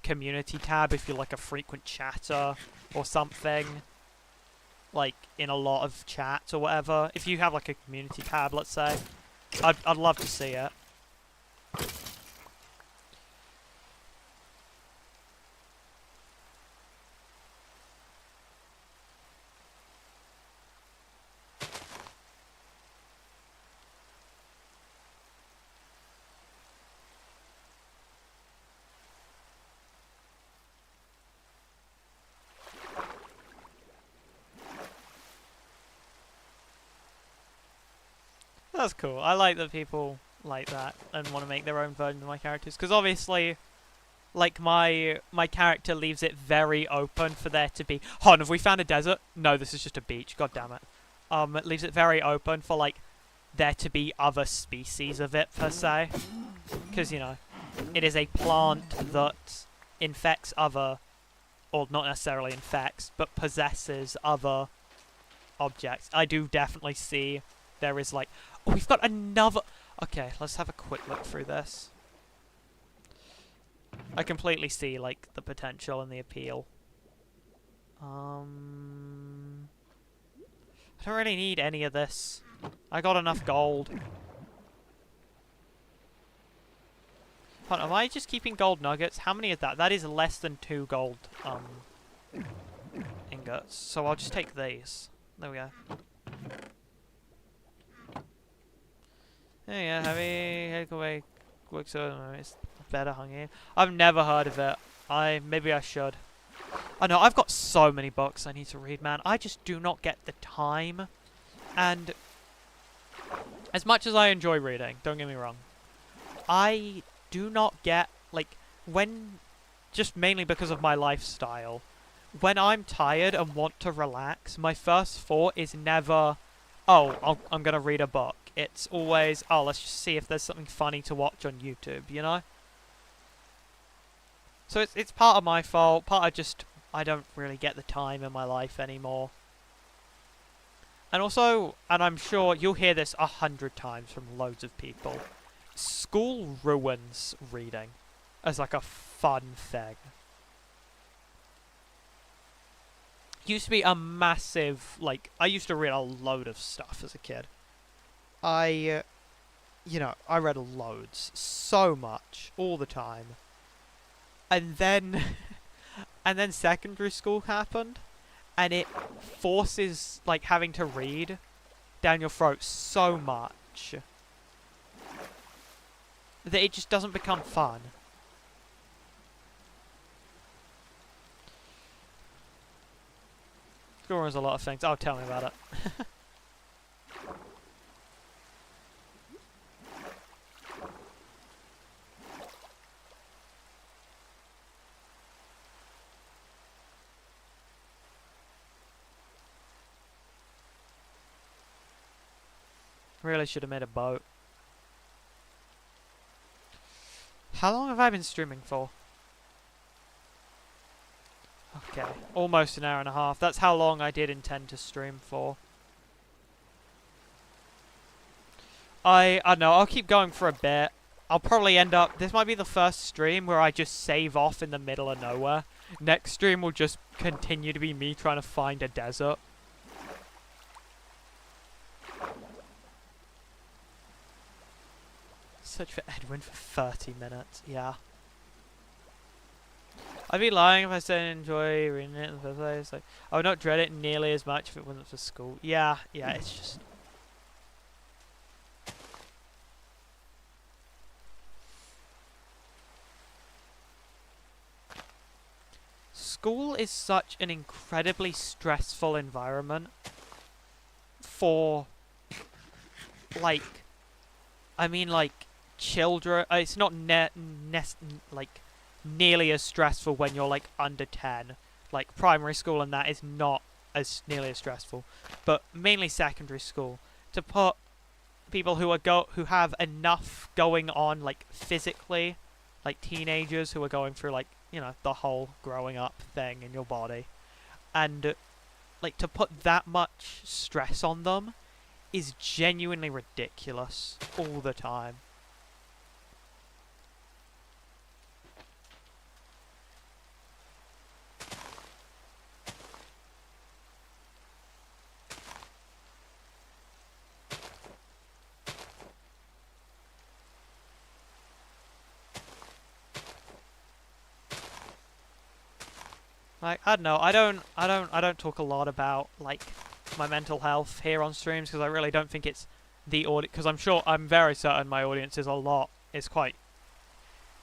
community tab if you're like a frequent chatter or something, like in a lot of chats or whatever. If you have like a community tab, let's say, I'd love to see it. That's cool. I like that people like that and want to make their own version of my characters, because obviously, like, my character leaves it very open for there to be... Hold on, have we found a desert? No, this is just a beach. God damn it. It leaves it very open for, like, there to be other species of it, per se. Because, you know, it is a plant that infects other... Or not necessarily infects, but possesses other objects. I do definitely see there is, like... Oh, we've got another... Okay, let's have a quick look through this. I completely see, like, the potential and the appeal. I don't really need any of this. I got enough gold. Hold on, am I just keeping gold nuggets? How many is that? That is less than 2 gold, ingots. So I'll just take these. There we go. Yeah, heavy takeaway quick so it's better hung in. I've never heard of it. Maybe I should. I know I've got so many books I need to read, man. I just do not get the time. And as much as I enjoy reading, don't get me wrong, I do not get, like, when, just mainly because of my lifestyle, when I'm tired and want to relax, my first thought is never, oh, I'm gonna read a book. It's always, oh, let's just see if there's something funny to watch on YouTube, you know? So it's part of my fault, part of just, I don't really get the time in my life anymore. And also, and I'm sure you'll hear this 100 times from loads of people, school ruins reading as like a fun thing. Used to be a massive, like, I used to read a load of stuff as a kid. I read loads, so much, all the time. And then, and then secondary school happened, and it forces, like, having to read down your throat so much that it just doesn't become fun. School ruins a lot of things. Oh, tell me about it. Really should have made a boat. How long have I been streaming for? Okay, almost an hour and a half. That's how long I did intend to stream for. I don't know, I'll keep going for a bit. I'll probably end up... This might be the first stream where I just save off in the middle of nowhere. Next stream will just continue to be me trying to find a desert. Search for Edwin for 30 minutes, yeah. I'd be lying if I said I enjoy reading it in the first place. Like, I would not dread it nearly as much if it wasn't for school. Yeah, it's just... School is such an incredibly stressful environment for, like, I mean, like, children. It's not like nearly as stressful when you're like under 10. Like primary school and that is not as nearly as stressful, but mainly secondary school. To put people who have enough going on, like physically, like teenagers who are going through like, you know, the whole growing up thing in your body, and like to put that much stress on them is genuinely ridiculous all the time. Like, I don't know, I don't talk a lot about like my mental health here on streams because I really don't think it's the audience, because I'm very certain my audience is quite,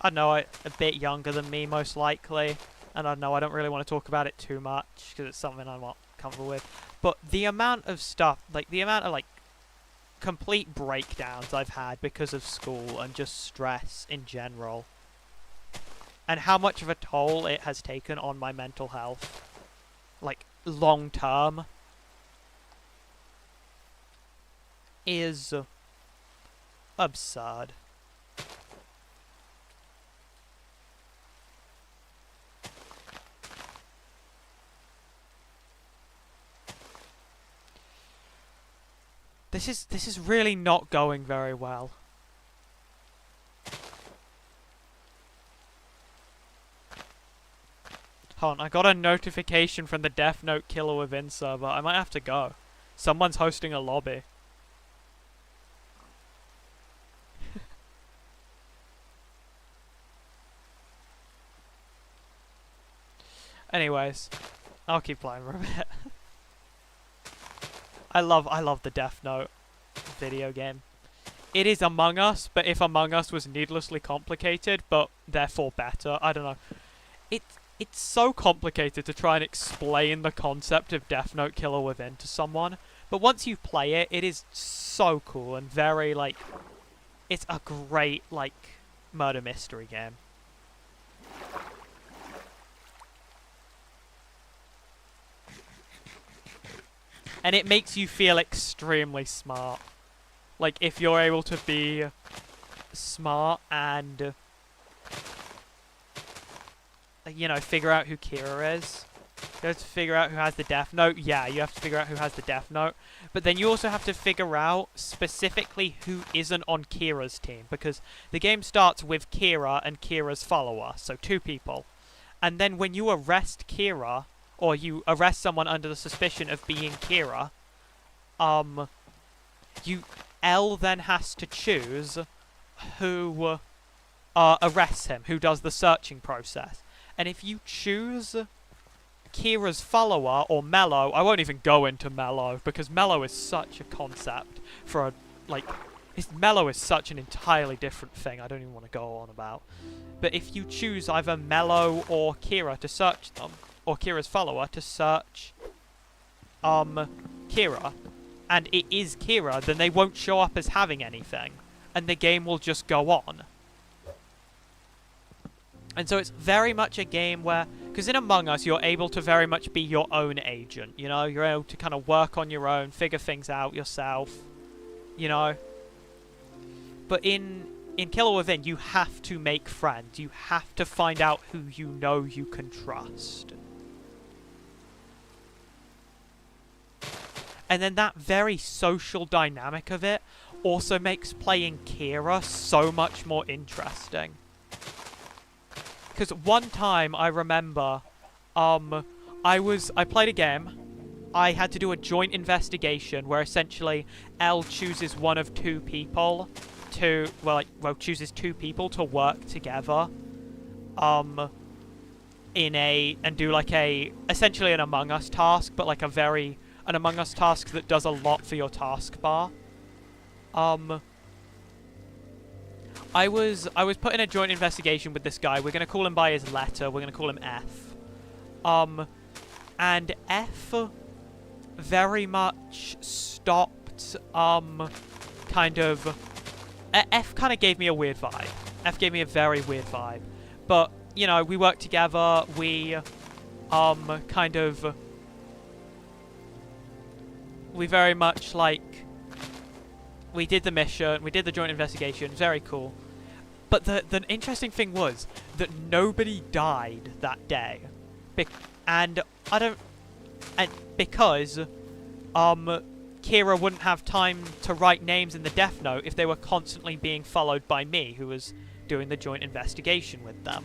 I don't know, a bit younger than me most likely, and I don't know, I don't really want to talk about it too much because it's something I'm not comfortable with. But the amount of stuff, like the amount of like complete breakdowns I've had because of school and just stress in general, and how much of a toll it has taken on my mental health, like, long term, is absurd. This is really not going very well. Hold on, I got a notification from the Death Note Killer Within server. I might have to go. Someone's hosting a lobby. Anyways, I'll keep playing for a bit. I love the Death Note video game. It is Among Us, but if Among Us was needlessly complicated, but therefore better. I don't know. It's so complicated to try and explain the concept of Death Note Killer Within to someone, but once you play it, it is so cool and very, like, it's a great, like, murder mystery game. And it makes you feel extremely smart. Like, if you're able to be smart and, you know, figure out who Kira is, You have to figure out who has the death note. Yeah, you have to figure out who has the death note. But then you also have to figure out specifically who isn't on Kira's team. Because the game starts with Kira and Kira's follower. So 2 people. And then when you arrest Kira, or you arrest someone under the suspicion of being Kira, L then has to choose who arrests him, who does the searching process. And if you choose Kira's follower, or Mello, I won't even go into Mello, because Mello is such a concept for a, like, Mello is such an entirely different thing I don't even want to go on about. But if you choose either Mello or Kira to search them, or Kira's follower to search Kira, and it is Kira, then they won't show up as having anything, and the game will just go on. And so it's very much a game where, because in Among Us, you're able to very much be your own agent, you know? You're able to kind of work on your own, figure things out yourself, you know? But in Killer Within, you have to make friends. You have to find out who you know you can trust. And then that very social dynamic of it also makes playing Kira so much more interesting. Because one time I remember, I played a game. I had to do a joint investigation where essentially L chooses one of 2 people to, chooses 2 people to work together, and do like essentially an Among Us task, but like an Among Us task that does a lot for your taskbar. I was put in a joint investigation with this guy. We're going to call him by his letter. We're going to call him F. And F very much stopped, F kind of gave me a weird vibe. F gave me a very weird vibe. But, you know, we worked together. We, we very much, like, we did the mission, we did the joint investigation, very cool. But the interesting thing was that nobody died that day. Because Kira wouldn't have time to write names in the death note if they were constantly being followed by me, who was doing the joint investigation with them.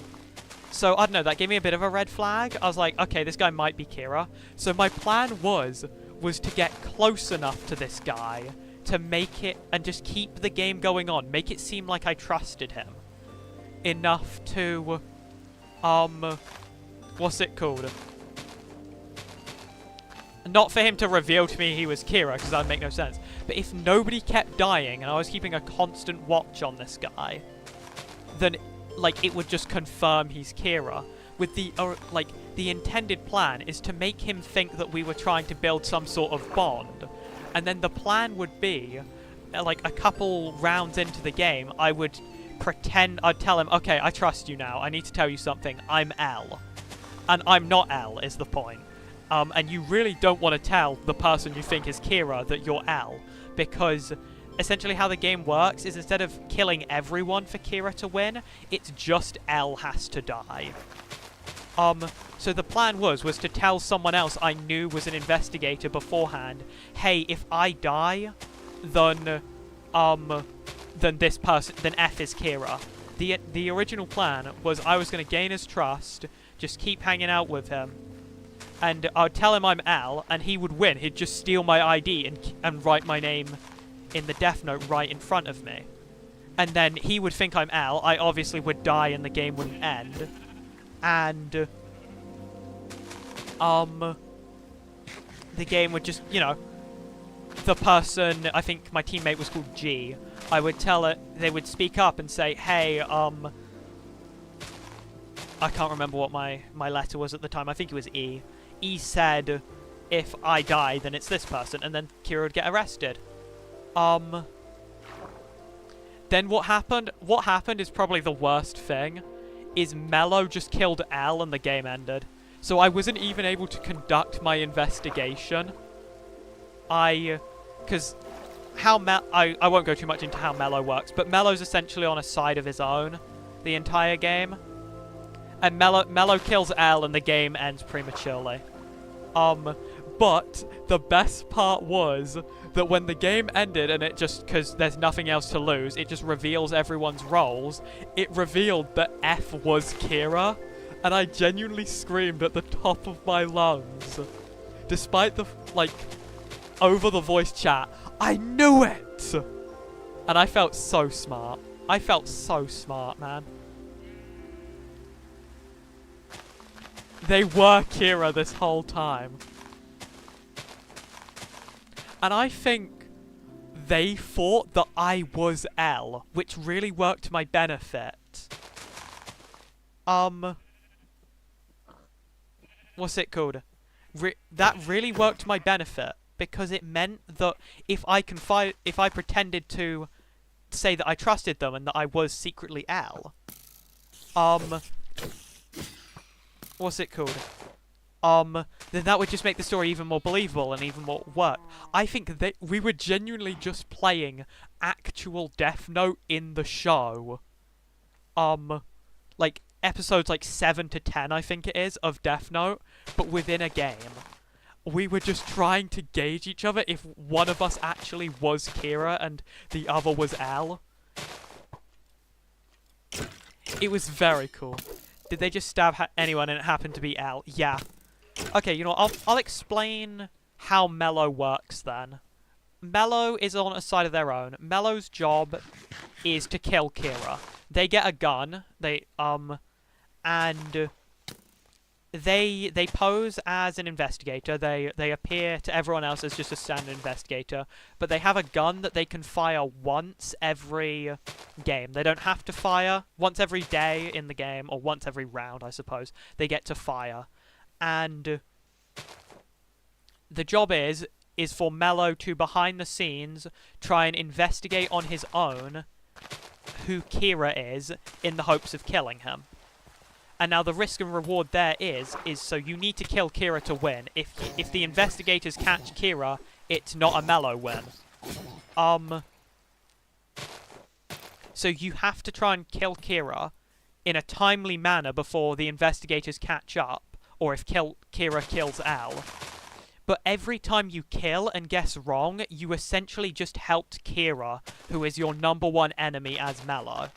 So, I don't know, that gave me a bit of a red flag. I was like, okay, this guy might be Kira. So my plan was to get close enough to this guy to make it, and just keep the game going on, make it seem like I trusted him enough to, what's it called? Not for him to reveal to me he was Kira, because that would make no sense. But if nobody kept dying, and I was keeping a constant watch on this guy, then, like, it would just confirm he's Kira. With the, the intended plan is to make him think that we were trying to build some sort of bond. And then the plan would be, like, a couple rounds into the game, I would pretend, I'd tell him, okay, I trust you now, I need to tell you something, I'm L. And I'm not L, is the point. And you really don't want to tell the person you think is Kira that you're L, because essentially how the game works is instead of killing everyone for Kira to win, it's just L has to die. So the plan was to tell someone else I knew was an investigator beforehand, hey, if I die, then this person, then F is Kira. The original plan was I was going to gain his trust, just keep hanging out with him, and I'd tell him I'm L, and he would win. He'd just steal my ID and write my name in the death note right in front of me. And then he would think I'm L, I obviously would die and the game wouldn't end. And the game would just, you know, the person, I think my teammate was called G, I would tell it, they would speak up and say, hey, I can't remember what my letter was at the time, I think it was E. E said, if I die, then it's this person, and then Kira would get arrested. Then what happened is probably the worst thing, is Mello just killed L and the game ended. So I wasn't even able to conduct my investigation. Because I won't go too much into how Mello works, but Mello's essentially on a side of his own the entire game. And Mello kills L and the game ends prematurely. But the best part was that when the game ended and it just, because there's nothing else to lose, it just reveals everyone's roles. It revealed that F was Kira, and I genuinely screamed at the top of my lungs. Despite the, like, over the voice chat, I knew it! And I felt so smart. I felt so smart, man. They were Kira this whole time. And I think they thought that I was L, which really worked to my benefit. What's it called? That really worked to my benefit, because it meant that if I pretended to say that I trusted them and that I was secretly L, what's it called? Then that would just make the story even more believable and even more work. I think that we were genuinely just playing actual Death Note in the show. Like, episodes like 7 to 10, I think it is, of Death Note, but within a game. We were just trying to gauge each other if one of us actually was Kira and the other was L. It was very cool. Did they just stab anyone and it happened to be L? Yeah. Okay, you know what? I'll explain how Mello works then. Mello is on a side of their own. Mello's job is to kill Kira. They get a gun. And they pose as an investigator. They appear to everyone else as just a standard investigator, but they have a gun that they can fire once every game. They don't have to fire once every day in the game, or once every round, I suppose. They get to fire. And the job is for Mello to, behind the scenes, try and investigate on his own who Kira is, in the hopes of killing him. And now the risk and reward there is so you need to kill Kira to win. If the investigators catch Kira, it's not a Mello win. So you have to try and kill Kira in a timely manner before the investigators catch up, or if Kira kills L. But every time you kill and guess wrong, you essentially just helped Kira, who is your #1 enemy as Mello.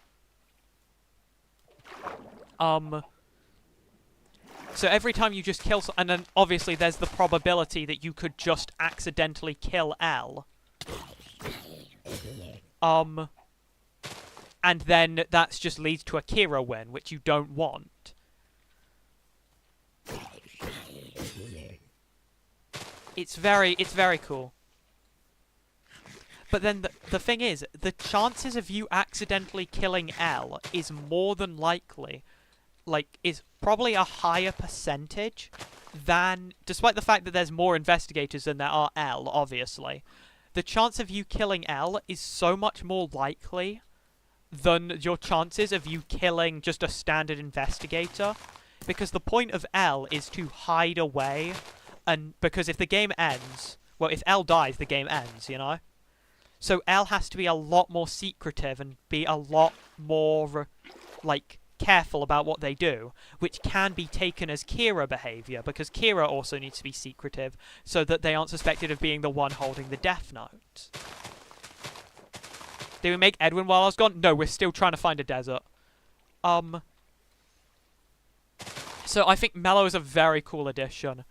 So every time you just kill... And then, obviously, there's the probability that you could just accidentally kill L. And then that just leads to a Kira win, which you don't want. It's very cool. But then the thing is, the chances of you accidentally killing L is more than likely, like, is probably a higher percentage than, despite the fact that there's more investigators than there are L, obviously, the chance of you killing L is so much more likely than your chances of you killing just a standard investigator. Because the point of L is to hide away, and because if the game ends, well, if L dies, the game ends, you know? So L has to be a lot more secretive and be a lot more, like, careful about what they do, which can be taken as Kira behavior, because Kira also needs to be secretive, so that they aren't suspected of being the one holding the Death Note. Did we make Edwin while I was gone? No, we're still trying to find a desert. So I think Mello is a very cool addition.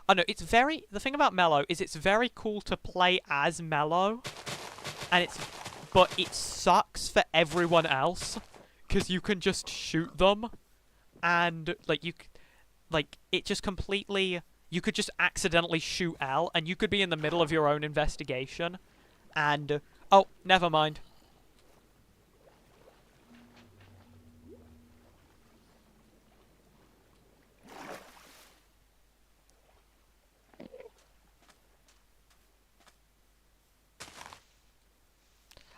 I know, the thing about Mello is it's very cool to play as Mello, and but it sucks for everyone else, because you can just shoot them, and, it just completely, you could just accidentally shoot L, and you could be in the middle of your own investigation, and, oh, never mind.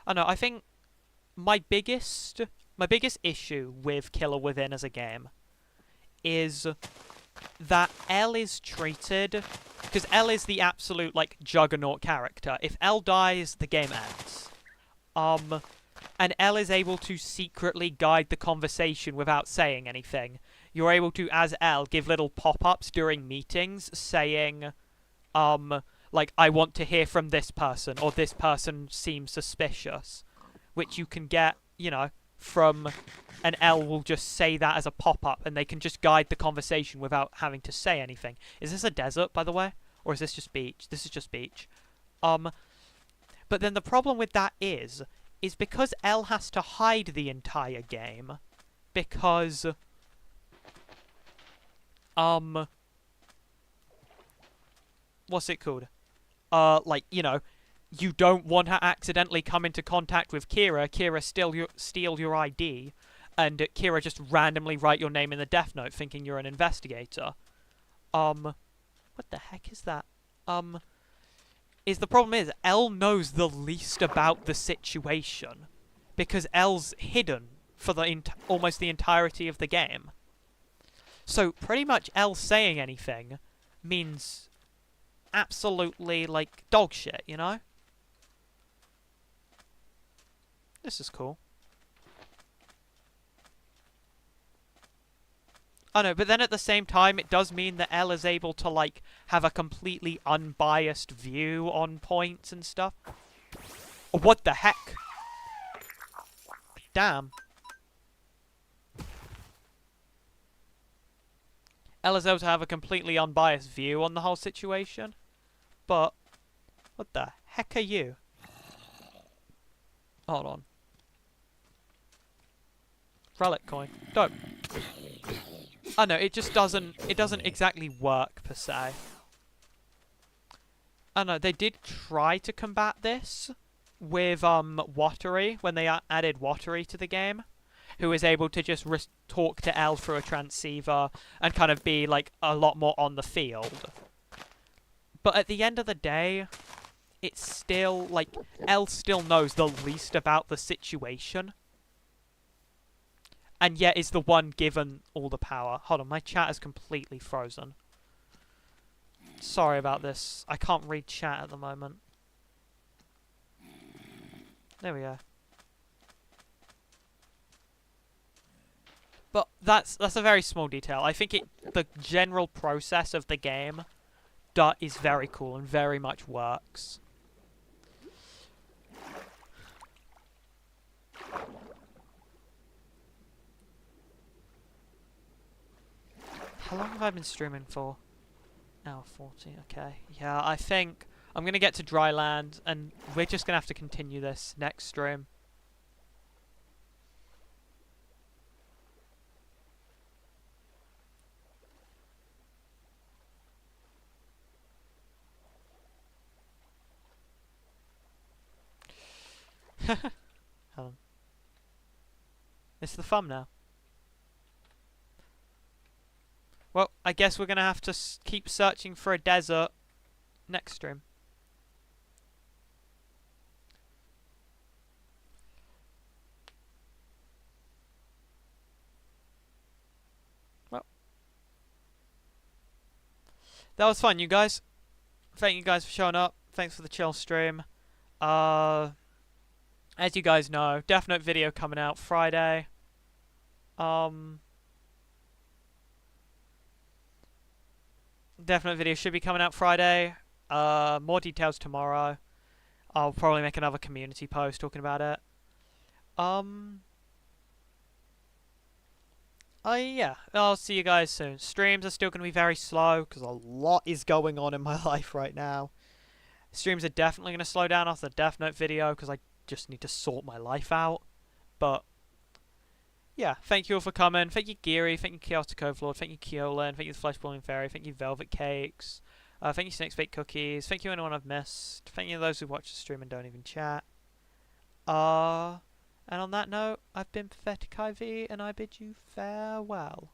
I know, I think my biggest issue with Killer Within as a game is that L is treated, because L is the absolute, like, juggernaut character. If L dies, the game ends. And L is able to secretly guide the conversation without saying anything. you're able to, as L, give little pop-ups during meetings saying, like, I want to hear from this person, or this person seems suspicious, which you can get, you know, from an L will just say that as a pop-up, and they can just guide the conversation without having to say anything. Is this a desert, by the way? Or is this just beach? This is just beach. But then the problem with that is because L has to hide the entire game, because, what's it called? Like, you know, you don't want to accidentally come into contact with Kira. Kira steal your ID, and Kira just randomly write your name in the death note, thinking you're an investigator. What the heck is that? The problem is L knows the least about the situation, because L's hidden for the almost the entirety of the game. So pretty much L saying anything means absolutely, like, dog shit, you know? This is cool. I know, but then at the same time, it does mean that L is able to, like, have a completely unbiased view on points and stuff. Oh, what the heck? Damn. L is able to have a completely unbiased view on the whole situation. But, what the heck are you? Hold on. Relic coin. Dope. I know, it just doesn't exactly work, per se. I know, they did try to combat this with, Watery, when they added Watery to the game, who is able to just talk to L through a transceiver and kind of be, like, a lot more on the field. But at the end of the day, it's still, like, L still knows the least about the situation. And yet is the one given all the power. Hold on, my chat is completely frozen. Sorry about this. I can't read chat at the moment. There we go. But that's a very small detail. I think the general process of the game is very cool and very much works. How long have I been streaming for? Hour 40, okay. Yeah, I think I'm going to get to dry land, and we're just going to have to continue this next stream. Hold on. It's the thumbnail. Well, I guess we're going to have to keep searching for a desert next stream. Well. That was fun, you guys. Thank you guys for showing up. Thanks for the chill stream. As you guys know, Death Note video coming out Friday. Death Note video should be coming out Friday. More details tomorrow. I'll probably make another community post talking about it. Yeah, I'll see you guys soon. Streams are still going to be very slow because a lot is going on in my life right now. Streams are definitely going to slow down after the Death Note video because I just need to sort my life out. But yeah, thank you all for coming. Thank you, Geary. Thank you, Chaotic Overlord. Thank you, Keolan. Thank you, the Flesh Balling Fairy. Thank you, Velvet Cakes. Thank you, Snakes Baked Cookies. Thank you, anyone I've missed. Thank you to those who watch the stream and don't even chat. And on that note, I've been Pathetic IV, and I bid you farewell.